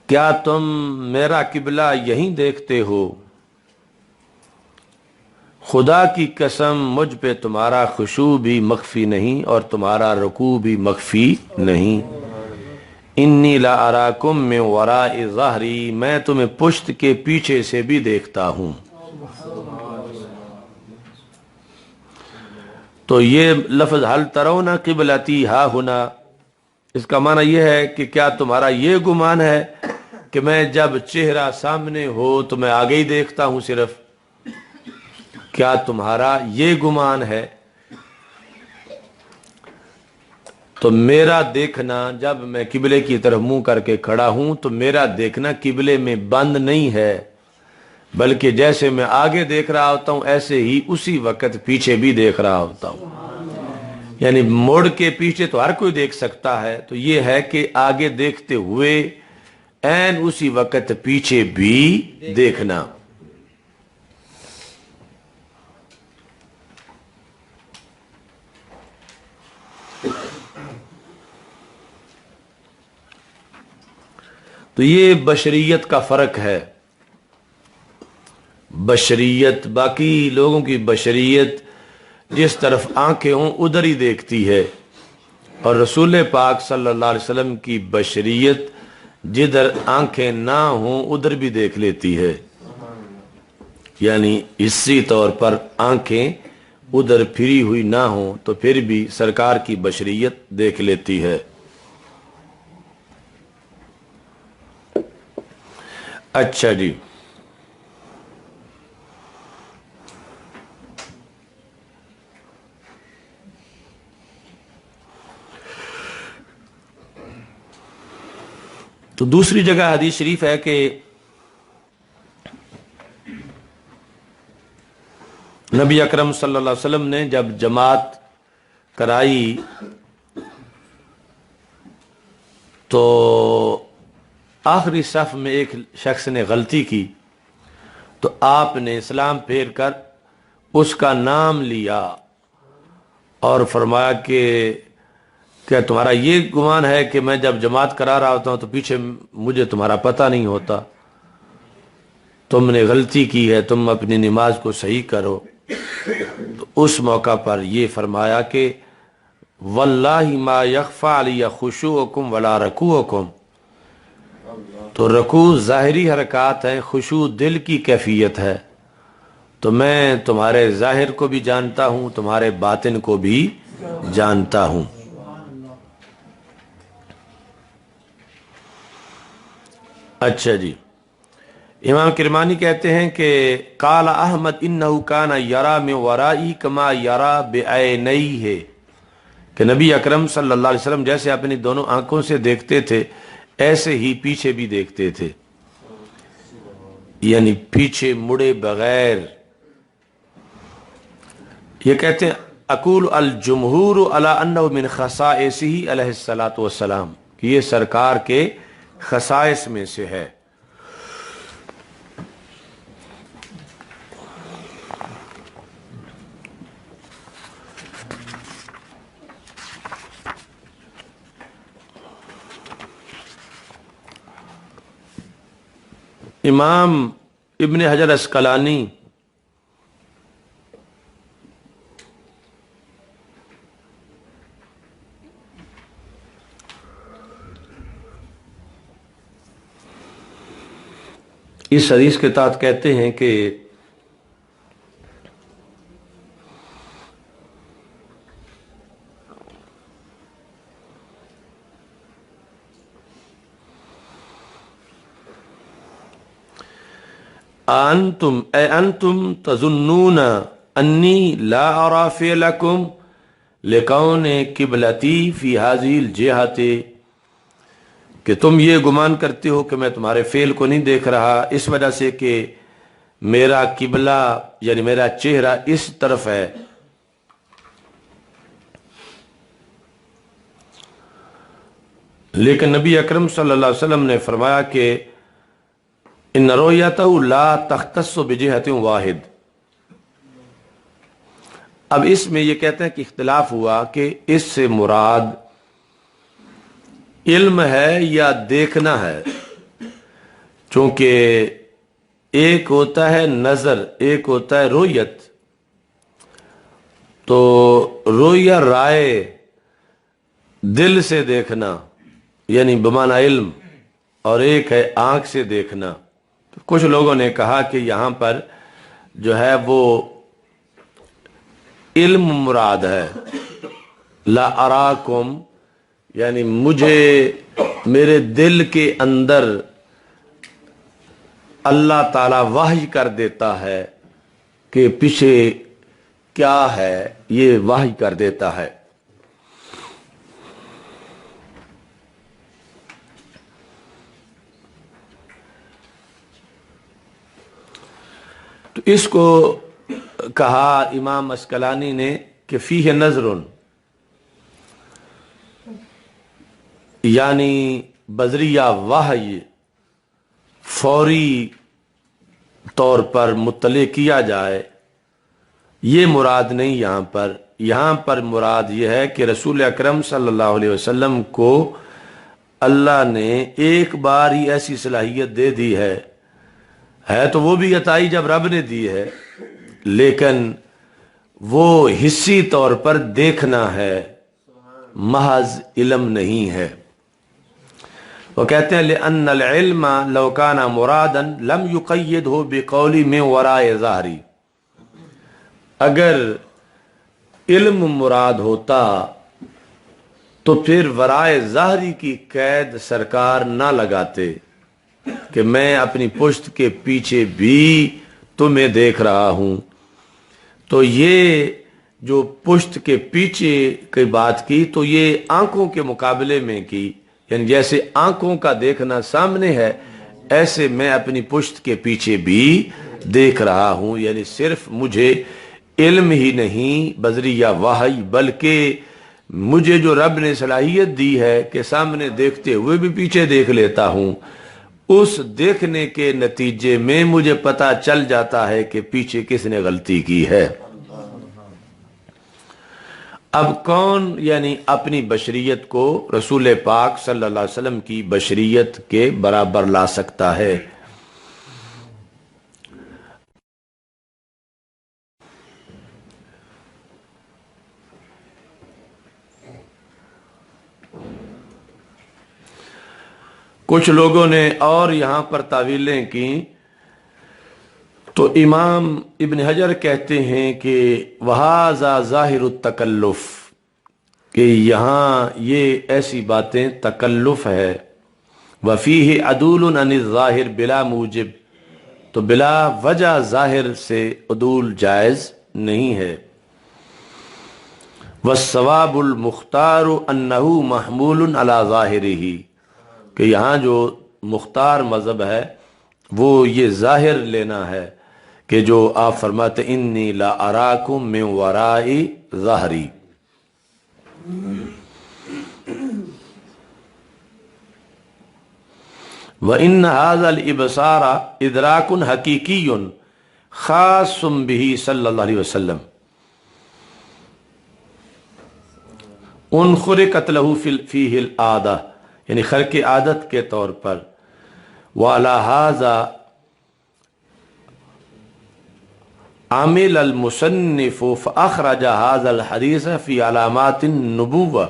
کیا تم میرا قبلہ یہیں دیکھتے ہو؟ خدا کی قسم مجھ پہ تمہارا خشوع بھی مخفی نہیں اور تمہارا رکوع بھی مخفی نہیں. انی لا اراکم من وراء ظہری، میں تمہیں پشت کے پیچھے سے بھی دیکھتا ہوں. تو یہ لفظ حل ترون قبلتی ہا ہونا، اس کا معنی یہ ہے کہ کیا تمہارا یہ گمان ہے کہ میں جب چہرہ سامنے ہو تو میں آگے ہی دیکھتا ہوں صرف؟ کیا تمہارا یہ گمان ہے؟ تو میرا دیکھنا جب میں قبلے کی طرف منہ کر کے کھڑا ہوں تو میرا دیکھنا قبلے میں بند نہیں ہے، بلکہ جیسے میں آگے دیکھ رہا ہوتا ہوں ایسے ہی اسی وقت پیچھے بھی دیکھ رہا ہوتا ہوں۔ یعنی موڑ کے پیچھے تو ہر کوئی دیکھ سکتا ہے، تو یہ ہے کہ آگے دیکھتے ہوئے عین اسی وقت پیچھے بھی دیکھنا۔ تو یہ بشریت کا فرق ہے۔ بشریت، باقی لوگوں کی بشریت جس طرف آنکھیں ہوں ادھر ہی دیکھتی ہے، اور رسول پاک صلی اللہ علیہ وسلم کی بشریت جدھر آنکھیں نہ ہوں ادھر بھی دیکھ لیتی ہے، یعنی اسی طور پر آنکھیں ادھر پھری ہوئی نہ ہوں تو پھر بھی سرکار کی بشریت دیکھ لیتی ہے۔ اچھا جی، تو دوسری جگہ حدیث شریف ہے کہ نبی اکرم صلی اللہ علیہ وسلم نے جب جماعت کرائی تو آخری صف میں ایک شخص نے غلطی کی تو آپ نے سلام پھیر کر اس کا نام لیا اور فرمایا کہ کیا تمہارا یہ گمان ہے کہ میں جب جماعت کرا رہا ہوتا ہوں تو پیچھے مجھے تمہارا پتہ نہیں ہوتا؟ تم نے غلطی کی ہے، تم اپنی نماز کو صحیح کرو۔ تو اس موقع پر یہ فرمایا کہ واللہ ما یخفی علی خشوعکم ولا رکوعکم، تو رکوع ظاہری حرکات ہیں، خشوع دل کی کیفیت ہے، تو میں تمہارے ظاہر کو بھی جانتا ہوں، تمہارے باطن کو بھی جانتا ہوں۔ اچھا جی، امام کرمانی کہتے ہیں کہ قال احمد انہ کان یرا من ورائی کما یرا بعینیہ، کہ نبی اکرم صلی اللہ علیہ وسلم جیسے اپنی دونوں آنکھوں سے دیکھتے تھے ایسے ہی پیچھے بھی دیکھتے تھے، یعنی پیچھے مڑے بغیر۔ یہ کہتے ہیں اقول الجمہور علی انہ من خصائصہ علیہ الصلوۃ والسلام، کہ یہ سرکار کے خصائص میں سے ہے۔ امام ابن حجر عسقلانی اس حدیث کے تحت کہتے ہیں کہ انتم تظنون انی لا ارى فعلکم لکون قبلتی فی هذه الجہۃ، کہ تم یہ گمان کرتے ہو کہ میں تمہارے فعل کو نہیں دیکھ رہا اس وجہ سے کہ میرا قبلہ یعنی میرا چہرہ اس طرف ہے۔ لیکن نبی اکرم صلی اللہ علیہ وسلم نے فرمایا کہ ان رؤیتہ لا تختص بجہۃ واحد۔ اب اس میں یہ کہتے ہیں کہ اختلاف ہوا کہ اس سے مراد علم ہے یا دیکھنا ہے، چونکہ ایک ہوتا ہے نظر، ایک ہوتا ہے رؤیت۔ تو رؤیا رائے دل سے دیکھنا یعنی بمعنی علم، اور ایک ہے آنکھ سے دیکھنا۔ کچھ لوگوں نے کہا کہ یہاں پر جو ہے وہ علم مراد ہے. لا اراکم یعنی مجھے میرے دل کے اندر اللہ تعالی وحی کر دیتا ہے کہ پیچھے کیا ہے، یہ وحی کر دیتا ہے. تو اس کو کہا امام اسقلانی نے کہ فیہ نظر، یعنی بذریعہ وحی فوری طور پر مطلع کیا جائے، یہ مراد نہیں. یہاں پر مراد یہ ہے کہ رسول اکرم صلی اللہ علیہ وسلم کو اللہ نے ایک بار ہی ایسی صلاحیت دے دی ہے تو وہ بھی عطائی جب رب نے دی ہے، لیکن وہ حصی طور پر دیکھنا ہے، محض علم نہیں ہے. وہ کہتے ہیں لأن العلم لو كان مرادا لم يقيده بقول من وراء ظاہری. اگر علم مراد ہوتا تو پھر ورائے ظاہری کی قید سرکار نہ لگاتے کہ میں اپنی پشت کے پیچھے بھی تمہیں دیکھ رہا ہوں. تو یہ جو پشت کے پیچھے کی بات کی تو یہ آنکھوں کے مقابلے میں کی، یعنی جیسے آنکھوں کا دیکھنا سامنے ہے ایسے میں اپنی پشت کے پیچھے بھی دیکھ رہا ہوں. یعنی صرف مجھے علم ہی نہیں بذریعہ وحی، بلکہ مجھے جو رب نے صلاحیت دی ہے کہ سامنے دیکھتے ہوئے بھی پیچھے دیکھ لیتا ہوں، اس دیکھنے کے نتیجے میں مجھے پتا چل جاتا ہے کہ پیچھے کس نے غلطی کی ہے. اب کون یعنی اپنی بشریت کو رسول پاک صلی اللہ علیہ وسلم کی بشریت کے برابر لا سکتا ہے؟ کچھ لوگوں نے اور یہاں پر تعویلیں کی. تو امام ابن حجر کہتے ہیں کہ وَهَذَا ظَاهِرُ التَّكَلُّفِ، کہ یہاں یہ ایسی باتیں تکلف ہے. وَفِيهِ عَدُولٌ عَنِ الظَّاهِرِ بلا موجب، تو بلا وجہ ظاہر سے عدول جائز نہیں ہے. وَالصَّوَابُ الْمُخْتَارُ أَنَّهُ مَحْمُولٌ عَلَى ظَاهِرِهِ، کہ یہاں جو مختار مذہب ہے وہ یہ ظاہر لینا ہے کہ جو آپ فرماتے انی لا اراکم من ورائی ظہری. وَإِنَّ هَذَا الْإِبْصَارَ إِدْرَاكٌ حَقِيقِيٌّ خاصٌ بِهِ صلی اللہ علیہ وسلم انخرقت له فیہ العادہ، یعنی خرق عادت کے طور پر. وَعَلَى هَذَا عامل المصنف فاخرج هذا الحدیث فی علامات النبوہ.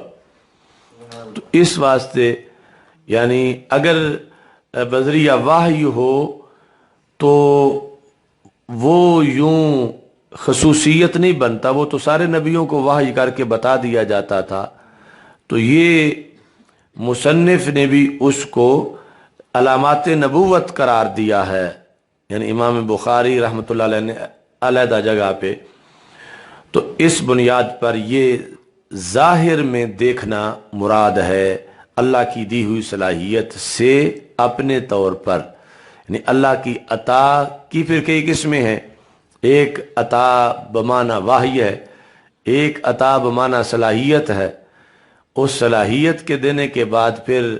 تو اس واسطے یعنی اگر بذریعہ وحی ہو تو وہ یوں خصوصیت نہیں بنتا، وہ تو سارے نبیوں کو وحی کر کے بتا دیا جاتا تھا. تو یہ مصنف نے بھی اس کو علامات نبوت قرار دیا ہے، یعنی امام بخاری رحمۃ اللہ علیہ نے علیحدہ جگہ پہ. تو اس بنیاد پر یہ ظاہر میں دیکھنا مراد ہے اللہ کی دی ہوئی صلاحیت سے اپنے طور پر. یعنی اللہ کی عطا کی پھر کئی قسمیں ہیں، ایک عطا بمعنی وحی ہے، ایک عطا بمعنی صلاحیت ہے. اس صلاحیت کے دینے کے بعد پھر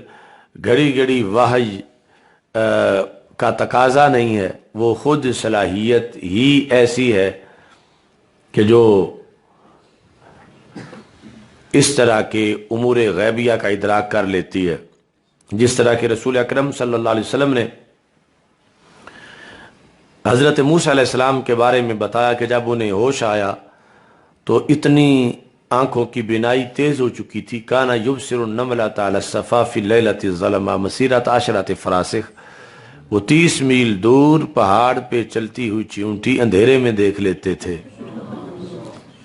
گھڑی گھڑی وحی کا تقاضا نہیں ہے، وہ خود صلاحیت ہی ایسی ہے کہ جو اس طرح کے امور غیبیہ کا ادراک کر لیتی ہے. جس طرح کہ رسول اکرم صلی اللہ علیہ وسلم نے حضرت موسیٰ علیہ السلام کے بارے میں بتایا کہ جب انہیں ہوش آیا تو اتنی آنکھوں کی بینائی تیز ہو چکی تھی. کانا یبصر النملۃ علی الصفا فی اللیلۃ الظلماء مسیرۃ 10 فراسخ، وہ 30 میل دور پہاڑ پہ چلتی ہوئی چیونٹی اندھیرے میں دیکھ لیتے تھے.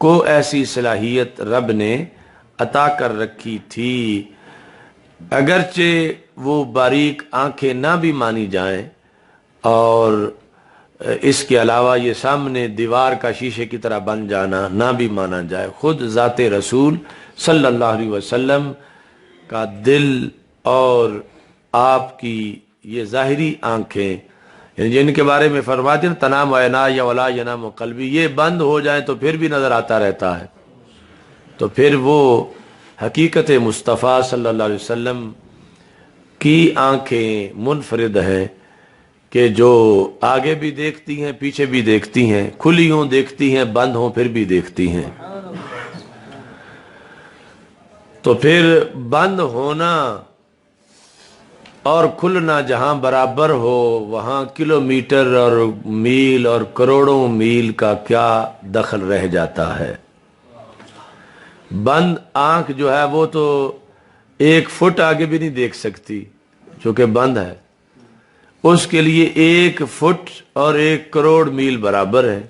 کو ایسی صلاحیت رب نے عطا کر رکھی تھی، اگرچہ وہ باریک آنکھیں نہ بھی مانی جائیں اور اس کے علاوہ یہ سامنے دیوار کا شیشے کی طرح بن جانا نہ بھی مانا جائے، خود ذات رسول صلی اللہ علیہ وسلم کا دل اور آپ کی یہ ظاہری آنکھیں، یعنی جن کے بارے میں فرماتے ہیں تنام عینای ولا ینام قلبی، یہ بند ہو جائیں تو پھر بھی نظر آتا رہتا ہے، تو پھر وہ حقیقت مصطفیٰ صلی اللہ علیہ وسلم کی آنکھیں منفرد ہیں کہ جو آگے بھی دیکھتی ہیں پیچھے بھی دیکھتی ہیں، کھلی ہوں دیکھتی ہیں، بند ہوں پھر بھی دیکھتی ہیں۔ تو پھر بند ہونا اور کھلنا جہاں برابر ہو وہاں کلومیٹر اور میل اور کروڑوں میل کا کیا دخل رہ جاتا ہے؟ بند آنکھ جو ہے وہ تو 1 فٹ آگے بھی نہیں دیکھ سکتی چونکہ بند ہے، اس کے لیے 1 فٹ اور 1 کروڑ میل برابر ہے،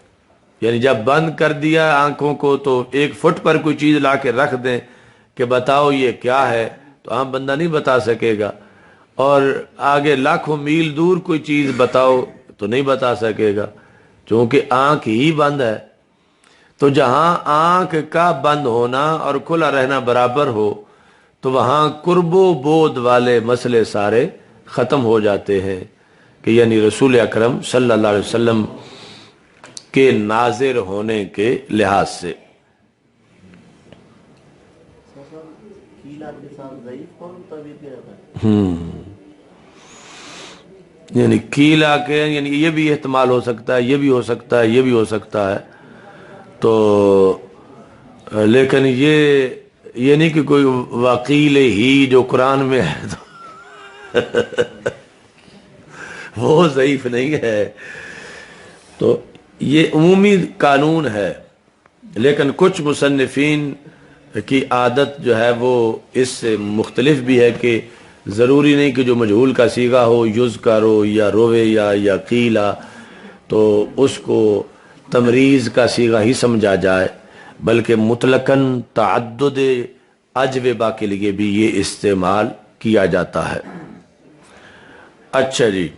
یعنی جب بند کر دیا آنکھوں کو تو 1 فٹ پر کوئی چیز لا کے رکھ دیں کہ بتاؤ یہ کیا ہے تو عام بندہ نہیں بتا سکے گا، اور آگے لاکھوں میل دور کوئی چیز بتاؤ تو نہیں بتا سکے گا چونکہ آنکھ ہی بند ہے۔ تو جہاں آنکھ کا بند ہونا اور کھلا رہنا برابر ہو تو وہاں قرب و بود والے مسئلے سارے ختم ہو جاتے ہیں کہ یعنی رسول اکرم صلی اللہ علیہ وسلم کے ناظر ہونے کے لحاظ سے۔ یعنی کیلا کے یعنی یہ بھی احتمال ہو سکتا ہے، یہ بھی ہو سکتا ہے، یہ بھی ہو سکتا ہے، تو لیکن یہ نہیں کہ کوئی وکیل ہی جو قرآن میں ہے تو وہ ضعیف نہیں ہے، تو یہ عمومی قانون ہے، لیکن کچھ مصنفین کی عادت جو ہے وہ اس سے مختلف بھی ہے کہ ضروری نہیں کہ جو مجہول کا صیغہ ہو یذکر ہو یا روے یا قیلا تو اس کو تمریز کا صیغہ ہی سمجھا جائے، بلکہ مطلقاً تعدد اجوبہ کے لیے بھی یہ استعمال کیا جاتا ہے۔ اچھا جی،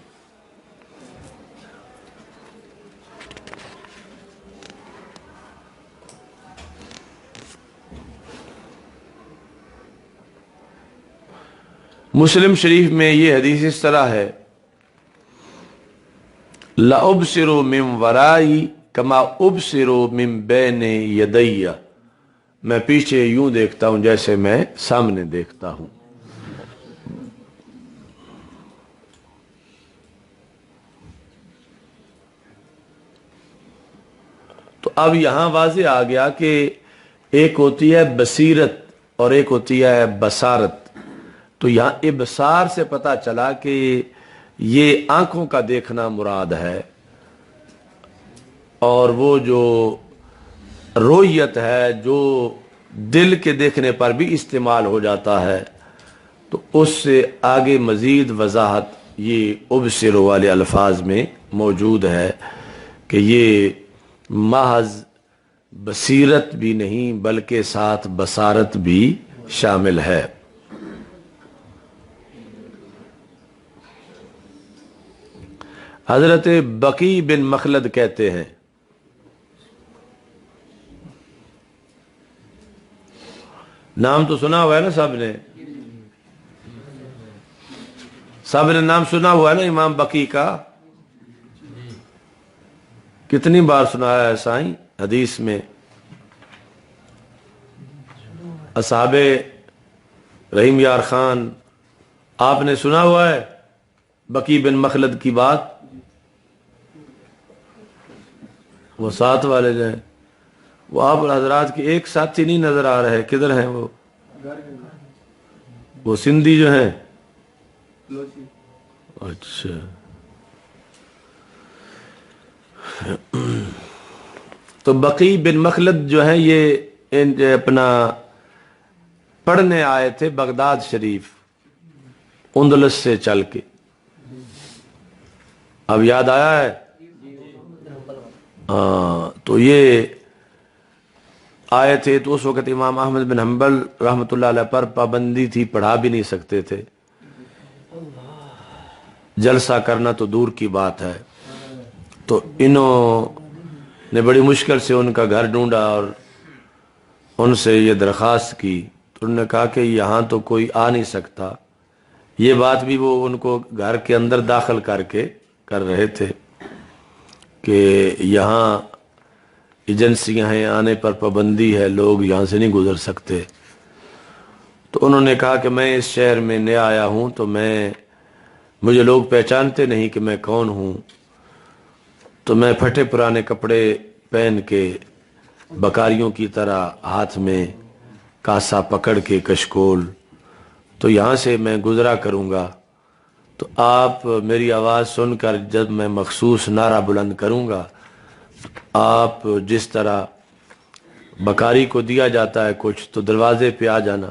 مسلم شریف میں یہ حدیث اس طرح ہے، لَأُبْصِرُ مِن وَرَائِي كَمَا أُبْصِرُ مِن بَيْنِ يَدَيَّ، میں پیچھے یوں دیکھتا ہوں جیسے میں سامنے دیکھتا ہوں۔ تو اب یہاں واضح آ گیا کہ ایک ہوتی ہے بصیرت اور ایک ہوتی ہے بصارت، تو یہاں ابصار سے پتہ چلا کہ یہ آنکھوں کا دیکھنا مراد ہے، اور وہ جو رؤیت ہے جو دل کے دیکھنے پر بھی استعمال ہو جاتا ہے، تو اس سے آگے مزید وضاحت یہ ابصر والے الفاظ میں موجود ہے کہ یہ محض بصیرت بھی نہیں بلکہ ساتھ بصارت بھی شامل ہے۔ حضرت بقی بن مخلد کہتے ہیں، نام تو سنا ہوا ہے نا سب نے، سب نے نام سنا ہوا ہے نا امام بقی کا، کتنی بار سنایا ہے سائیں حدیث میں؟ اصحاب رحیم یار خان، آپ نے سنا ہوا ہے بقی بن مخلد کی بات؟ وہ ساتھ والے جو ہیں وہ آپ حضرات کے ایک ساتھی نہیں نظر آ رہے، کدھر ہیں وہ سندھی جو ہیں؟ اچھا، تو بقی بن مخلد جو ہیں یہ اپنا پڑھنے آئے تھے بغداد شریف اندلس سے چل کے، اب یاد آیا ہے؟ ہاں، تو یہ آئے تھے تو اس وقت امام احمد بن حنبل رحمۃ اللہ علیہ پر پابندی تھی، پڑھا بھی نہیں سکتے تھے، جلسہ کرنا تو دور کی بات ہے۔ تو انہوں نے بڑی مشکل سے ان کا گھر ڈھونڈا اور ان سے یہ درخواست کی، تو انہوں نے کہا کہ یہاں تو کوئی آ نہیں سکتا۔ یہ بات بھی وہ ان کو گھر کے اندر داخل کر کے کر رہے تھے کہ یہاں ایجنسیاں ہیں، آنے پر پابندی ہے، لوگ یہاں سے نہیں گزر سکتے۔ تو انہوں نے کہا کہ میں اس شہر میں نیا آیا ہوں، تو مجھے لوگ پہچانتے نہیں کہ میں کون ہوں، تو میں پھٹے پرانے کپڑے پہن کے بکاریوں کی طرح ہاتھ میں کاسا پکڑ کے کشکول، تو یہاں سے میں گزرا کروں گا، تو آپ میری آواز سن کر جب میں مخصوص نعرہ بلند کروں گا، آپ جس طرح بکاری کو دیا جاتا ہے کچھ تو دروازے پہ آ جانا،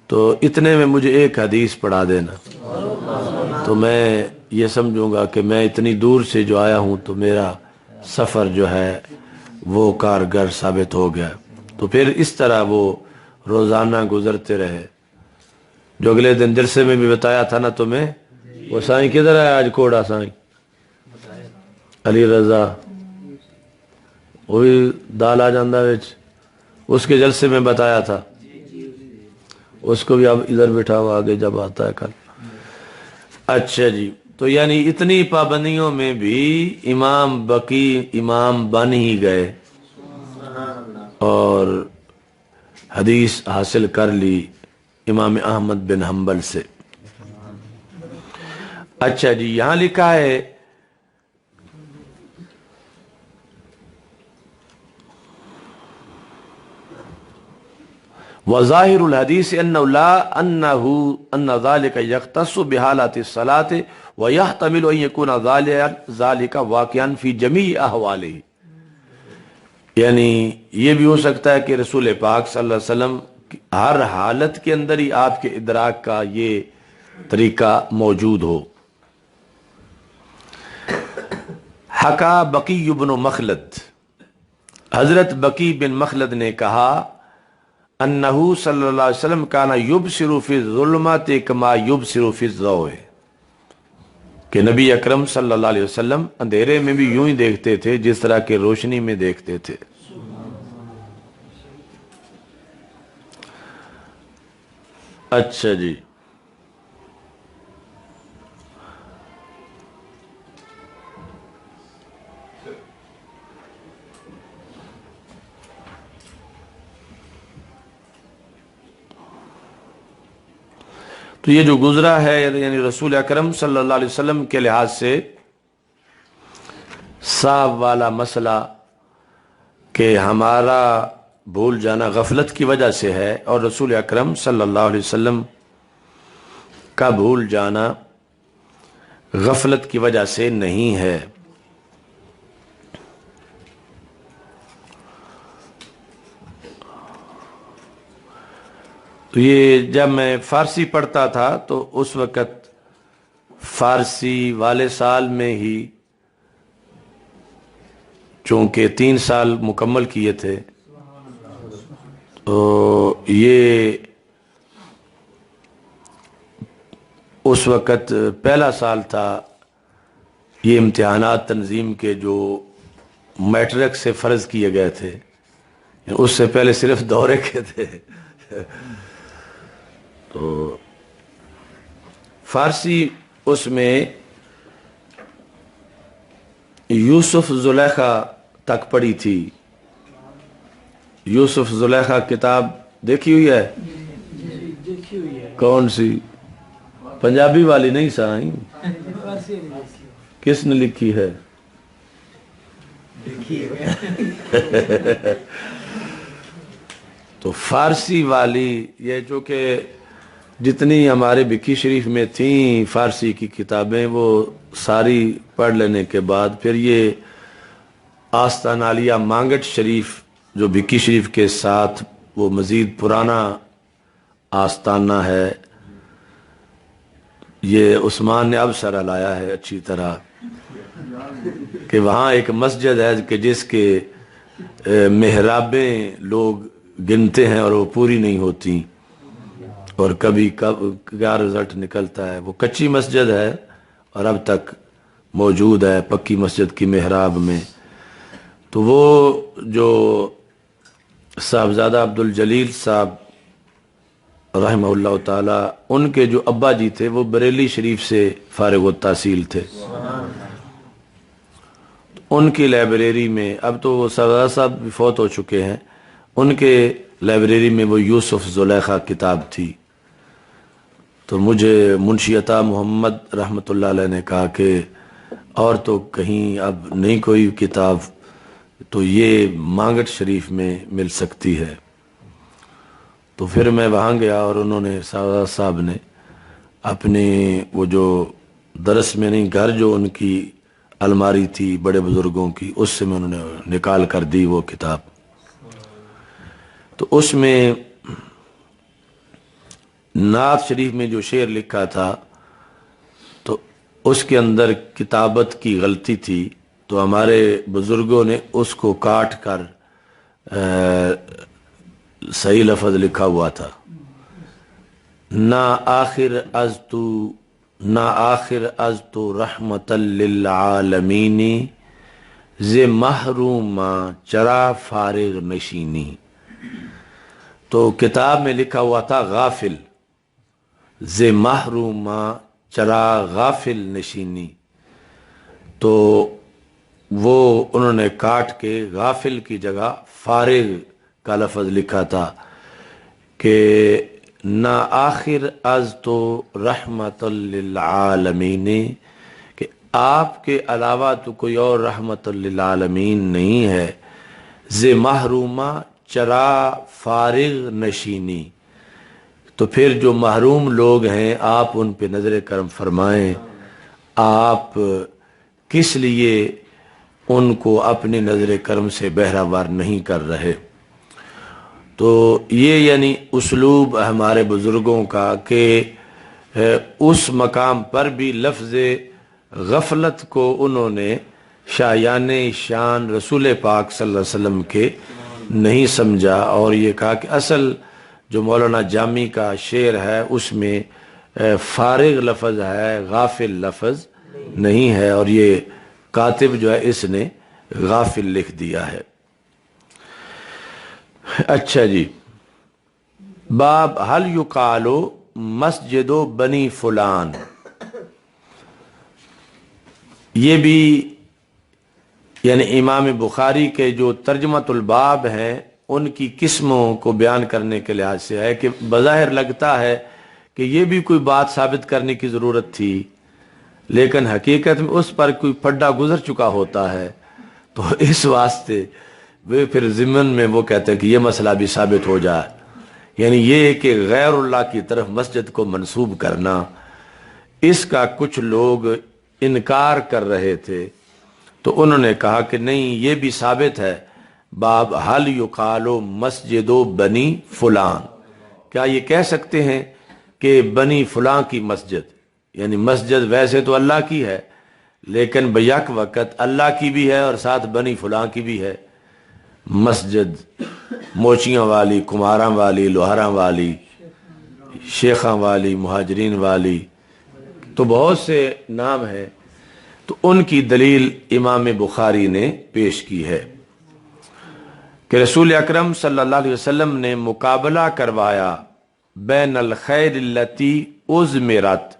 تو اتنے میں مجھے ایک حدیث پڑھا دینا، تو میں یہ سمجھوں گا کہ میں اتنی دور سے جو آیا ہوں تو میرا سفر جو ہے وہ کارگر ثابت ہو گیا۔ تو پھر اس طرح وہ روزانہ گزرتے رہے۔ جو اگلے دن جلسے میں بھی بتایا تھا نا تمہیں، وہ سائیں کدھر ہے آج؟ کوڑا سائیں علی رضا، وہی دال آ جاندہ وچ، اس کے جلسے میں بتایا تھا، اس کو بھی اب ادھر بٹھا ہوا آگے جب آتا ہے کل۔ اچھا جی، تو یعنی اتنی پابندیوں میں بھی امام بقی امام بن ہی گئے اور حدیث حاصل کر لی امام احمد بن حنبل سے۔ اچھا جی، یہاں لکھا ہے وظاہر الحدیث ان ذلك يختص بحالات الصلاة ويحتمل ان يكون ذلك واقعا في جميع احواله، یعنی یہ بھی ہو سکتا ہے کہ رسول پاک صلی اللہ علیہ وسلم ہر حالت کے اندر ہی آپ کے ادراک کا یہ طریقہ موجود ہو۔ حکا بقی بن مخلد، حضرت بقی بن مخلد نے کہا انہو صلی اللہ علیہ وسلم کان یبصر فی الظلمات کما یبصر فی الضوء، کہ نبی اکرم صلی اللہ علیہ وسلم اندھیرے میں بھی یوں ہی دیکھتے تھے جس طرح کہ روشنی میں دیکھتے تھے۔ اچھا جی، تو یہ جو گزرا ہے یعنی رسول اکرم صلی اللہ علیہ وسلم کے لحاظ سے صاف والا مسئلہ کہ ہمارا بھول جانا غفلت کی وجہ سے ہے، اور رسول اکرم صلی اللہ علیہ وسلم کا بھول جانا غفلت کی وجہ سے نہیں ہے۔ تو یہ جب میں فارسی پڑھتا تھا تو اس وقت فارسی والے سال میں ہی، چونکہ 3 سال مکمل کیے تھے، تو یہ اس وقت پہلا سال تھا یہ امتحانات تنظیم کے جو میٹرک سے فرض کیے گئے تھے، اس سے پہلے صرف دورے کے تھے۔ تو فارسی اس میں یوسف زلیخا تک پڑھی تھی۔ یوسف زلیخا کتاب دیکھی ہوئی ہے؟ کون سی؟ پنجابی والی نہیں سائیں، کس نے لکھی ہے؟ تو فارسی والی یہ جو کہ جتنی ہمارے بکی شریف میں تھیں فارسی کی کتابیں، وہ ساری پڑھ لینے کے بعد پھر یہ آستان عالیہ مانگٹ شریف جو بکی شریف کے ساتھ وہ مزید پرانا آستانہ ہے، یہ عثمان نے اب سرا لایا ہے اچھی طرح، کہ وہاں ایک مسجد ہے کہ جس کے محرابیں لوگ گنتے ہیں اور وہ پوری نہیں ہوتی، اور کبھی کیا رزلٹ نکلتا ہے. وہ کچی مسجد ہے اور اب تک موجود ہے پکی مسجد کی محراب میں. تو وہ جو صاحبزادہ عبد الجلیل صاحب رحمہ اللہ تعالی، ان کے جو ابا جی تھے وہ بریلی شریف سے فارغ التحصیل تھے. ان کی لائبریری میں، اب تو وہ صاحبزادہ صاحب بھی فوت ہو چکے ہیں، ان کے لائبریری میں وہ یوسف زلیخا کتاب تھی. تو مجھے منشی عطا محمد رحمۃ اللہ علیہ نے کہا کہ اور تو کہیں اب نہیں کوئی کتاب، تو یہ مانگٹ شریف میں مل سکتی ہے. تو پھر میں وہاں گیا اور انہوں نے صاحب نے اپنے وہ جو درس میں نہیں، گھر جو ان کی الماری تھی بڑے بزرگوں کی، اس سے میں انہوں نے نکال کر دی وہ کتاب. تو اس میں نعت شریف میں جو شعر لکھا تھا تو اس کے اندر کتابت کی غلطی تھی، تو ہمارے بزرگوں نے اس کو کاٹ کر صحیح لفظ لکھا ہوا تھا. نا آخر از تو رحمت للعالمین، ز محروما چرا فارغ نشینی. تو کتاب میں لکھا ہوا تھا غافل، ز محروما چرا غافل نشینی، تو وہ انہوں نے کاٹ کے غافل کی جگہ فارغ کا لفظ لکھا تھا کہ نا آخر از تو رحمت للعالمین، کہ آپ کے علاوہ تو کوئی اور رحمت للعالمین نہیں ہے. ز محروما چرا فارغ نشینی، تو پھر جو محروم لوگ ہیں آپ ان پہ نظر کرم فرمائیں، آپ کس لیے ان کو اپنی نظر کرم سے بہرہوار نہیں کر رہے. تو یہ یعنی اسلوب ہمارے بزرگوں کا کہ اس مقام پر بھی لفظ غفلت کو انہوں نے شایان شان رسول پاک صلی اللہ علیہ وسلم کے نہیں سمجھا، اور یہ کہا کہ اصل جو مولانا جامی کا شعر ہے اس میں فارغ لفظ ہے، غافل لفظ نہیں ہے، اور یہ کاتب جو ہے اس نے غافل لکھ دیا ہے. اچھا جی، باب حل یقالو مسجد بنی فلان. یہ بھی یعنی امام بخاری کے جو ترجمۃ الباب ہیں ان کی قسموں کو بیان کرنے کے لحاظ سے ہے کہ بظاہر لگتا ہے کہ یہ بھی کوئی بات ثابت کرنے کی ضرورت تھی، لیکن حقیقت میں اس پر کوئی پھڈا گزر چکا ہوتا ہے، تو اس واسطے وہ پھر ضمن میں وہ کہتے ہیں کہ یہ مسئلہ بھی ثابت ہو جائے. یعنی یہ کہ غیر اللہ کی طرف مسجد کو منسوب کرنا، اس کا کچھ لوگ انکار کر رہے تھے، تو انہوں نے کہا کہ نہیں، یہ بھی ثابت ہے. باب حل یقالو مسجد بنی فلان، کیا یہ کہہ سکتے ہیں کہ بنی فلاں کی مسجد، یعنی مسجد ویسے تو اللہ کی ہے لیکن بیک وقت اللہ کی بھی ہے اور ساتھ بنی فلاں کی بھی ہے. مسجد موچیاں والی، کماراں والی، لوہاراں والی، شیخاں والی، مہاجرین والی، تو بہت سے نام ہیں. تو ان کی دلیل امام بخاری نے پیش کی ہے کہ رسول اکرم صلی اللہ علیہ وسلم نے مقابلہ کروایا بین الخیل التی ازمرت،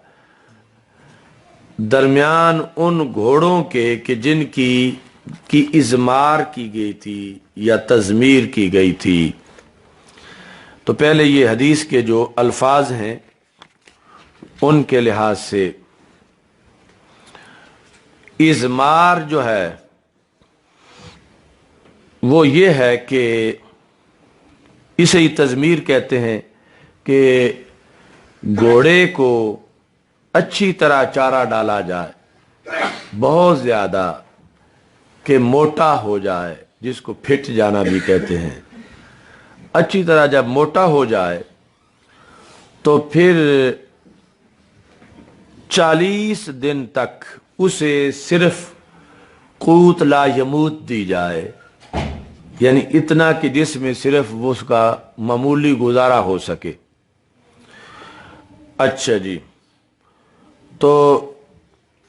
درمیان ان گھوڑوں کے کہ جن کی ازمار کی گئی تھی یا تزمیر کی گئی تھی. تو پہلے یہ حدیث کے جو الفاظ ہیں ان کے لحاظ سے ازمار جو ہے وہ یہ ہے کہ اسے ہی تزمیر کہتے ہیں کہ گھوڑے کو اچھی طرح چارہ ڈالا جائے، بہت زیادہ کہ موٹا ہو جائے، جس کو پھٹ جانا بھی کہتے ہیں. اچھی طرح جب موٹا ہو جائے تو پھر 40 دن تک اسے صرف قوت لا یموت دی جائے، یعنی اتنا کہ جس میں صرف وہ اس کا معمولی گزارا ہو سکے۔ اچھا جی، تو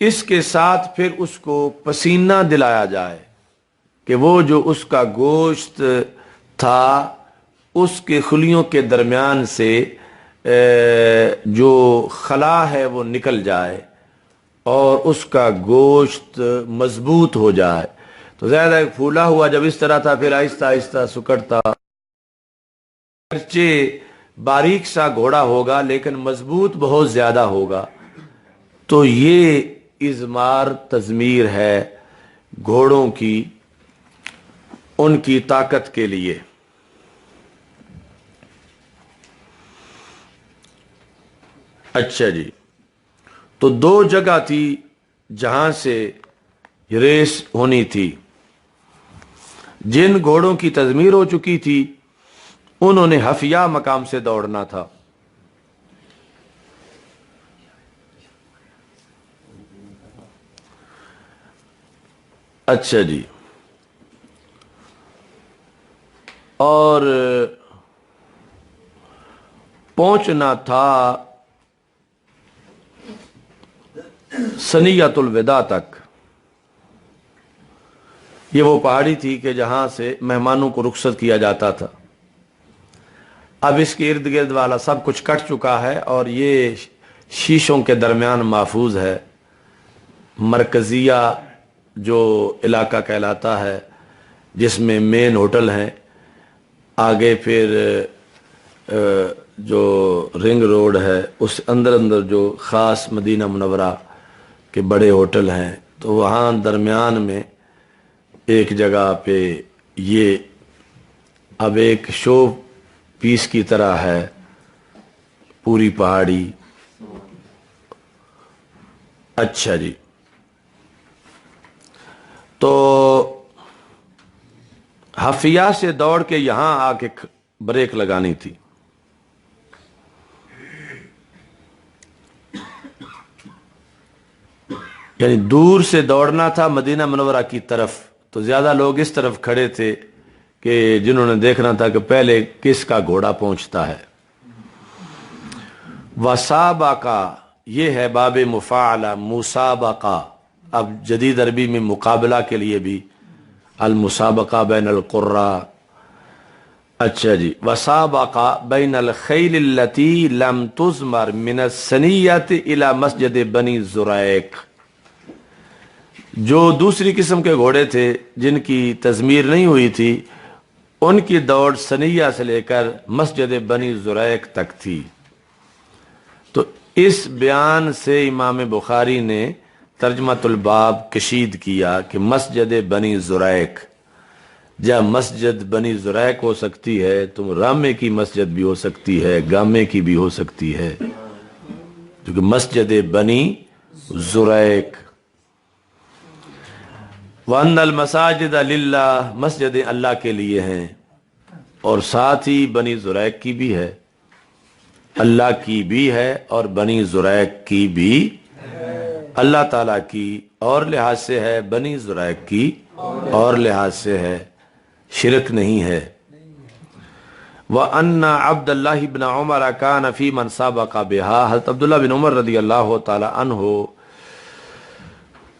اس کے ساتھ پھر اس کو پسینہ دلایا جائے کہ وہ جو اس کا گوشت تھا اس کے خلیوں کے درمیان سے جو خلا ہے وہ نکل جائے اور اس کا گوشت مضبوط ہو جائے۔ تو زیادہ پھولا ہوا جب اس طرح تھا، پھر آہستہ آہستہ سکڑتا، اگرچہ باریک سا گھوڑا ہوگا لیکن مضبوط بہت زیادہ ہوگا۔ تو یہ اضمار تضمیر ہے گھوڑوں کی، ان کی طاقت کے لیے۔ اچھا جی، تو دو جگہ تھی جہاں سے ریس ہونی تھی۔ جن گھوڑوں کی تضمیر ہو چکی تھی انہوں نے حفیہ مقام سے دوڑنا تھا۔ اچھا جی، اور پہنچنا تھا سنیت الوداع تک۔ یہ وہ پہاڑی تھی کہ جہاں سے مہمانوں کو رخصت کیا جاتا تھا۔ اب اس کے ارد گرد والا سب کچھ کٹ چکا ہے اور یہ شیشوں کے درمیان محفوظ ہے۔ مرکزیہ جو علاقہ کہلاتا ہے جس میں مین ہوٹل ہیں، آگے پھر جو رنگ روڈ ہے اس اندر جو خاص مدینہ منورہ کے بڑے ہوٹل ہیں، تو وہاں درمیان میں ایک جگہ پہ یہ اب ایک شو پیس کی طرح ہے پوری پہاڑی۔ اچھا جی، تو حفیہ سے دوڑ کے یہاں آ کے بریک لگانی تھی۔ یعنی دور سے دوڑنا تھا مدینہ منورہ کی طرف، تو زیادہ لوگ اس طرف کھڑے تھے کہ جنہوں نے دیکھنا تھا کہ پہلے کس کا گھوڑا پہنچتا ہے۔ وسابقہ، یہ ہے باب مفاعلہ، مسابقہ۔ اب جدید عربی میں مقابلہ کے لیے بھی المسابقہ بین القراء۔ اچھا جی، وسابقہ بین الخیل التي لم تزمر من الثنیۃ الى مسجد بنی زریق۔ جو دوسری قسم کے گھوڑے تھے جن کی تضمیر نہیں ہوئی تھی، ان کی دوڑ ثنیہ سے لے کر مسجد بنی زریق تک تھی۔ تو اس بیان سے امام بخاری نے ترجمۃ الباب کشید کیا کہ مسجد بنی زریق، جب مسجد بنی زریق ہو سکتی ہے تو رامے کی مسجد بھی ہو سکتی ہے، گامے کی بھی ہو سکتی ہے، کیونکہ مسجد بنی زریق۔ وَأَنَّ الْمَسَاجِدَ لِلَّهِ، مسجد اللہ کے لیے ہیں، اور ساتھ ہی بنی زریق کی بھی ہے، اللہ کی بھی ہے اور بنی زریق کی بھی اللہ تعالیٰ کی اور لحاظ سے ہے، بنی زریق کی اور لحاظ سے ہے، شرک نہیں ہے۔ وَأَنَّ عَبْدَ اللَّهِ بْنَ عُمَرَ كَانَ فِي مَنْ سَابَقَ بِهَا، حضرت عبداللہ بن عمر رضی اللہ تعالی عنہ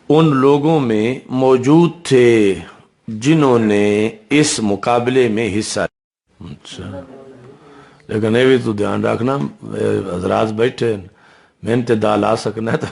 ان لوگوں میں موجود تھے جنہوں نے اس مقابلے میں حصہ لیا۔ اچھا، لیکن یہ بھی تو دھیان رکھنا حضرات بیٹھے محنت دال آ سکنا ہے تو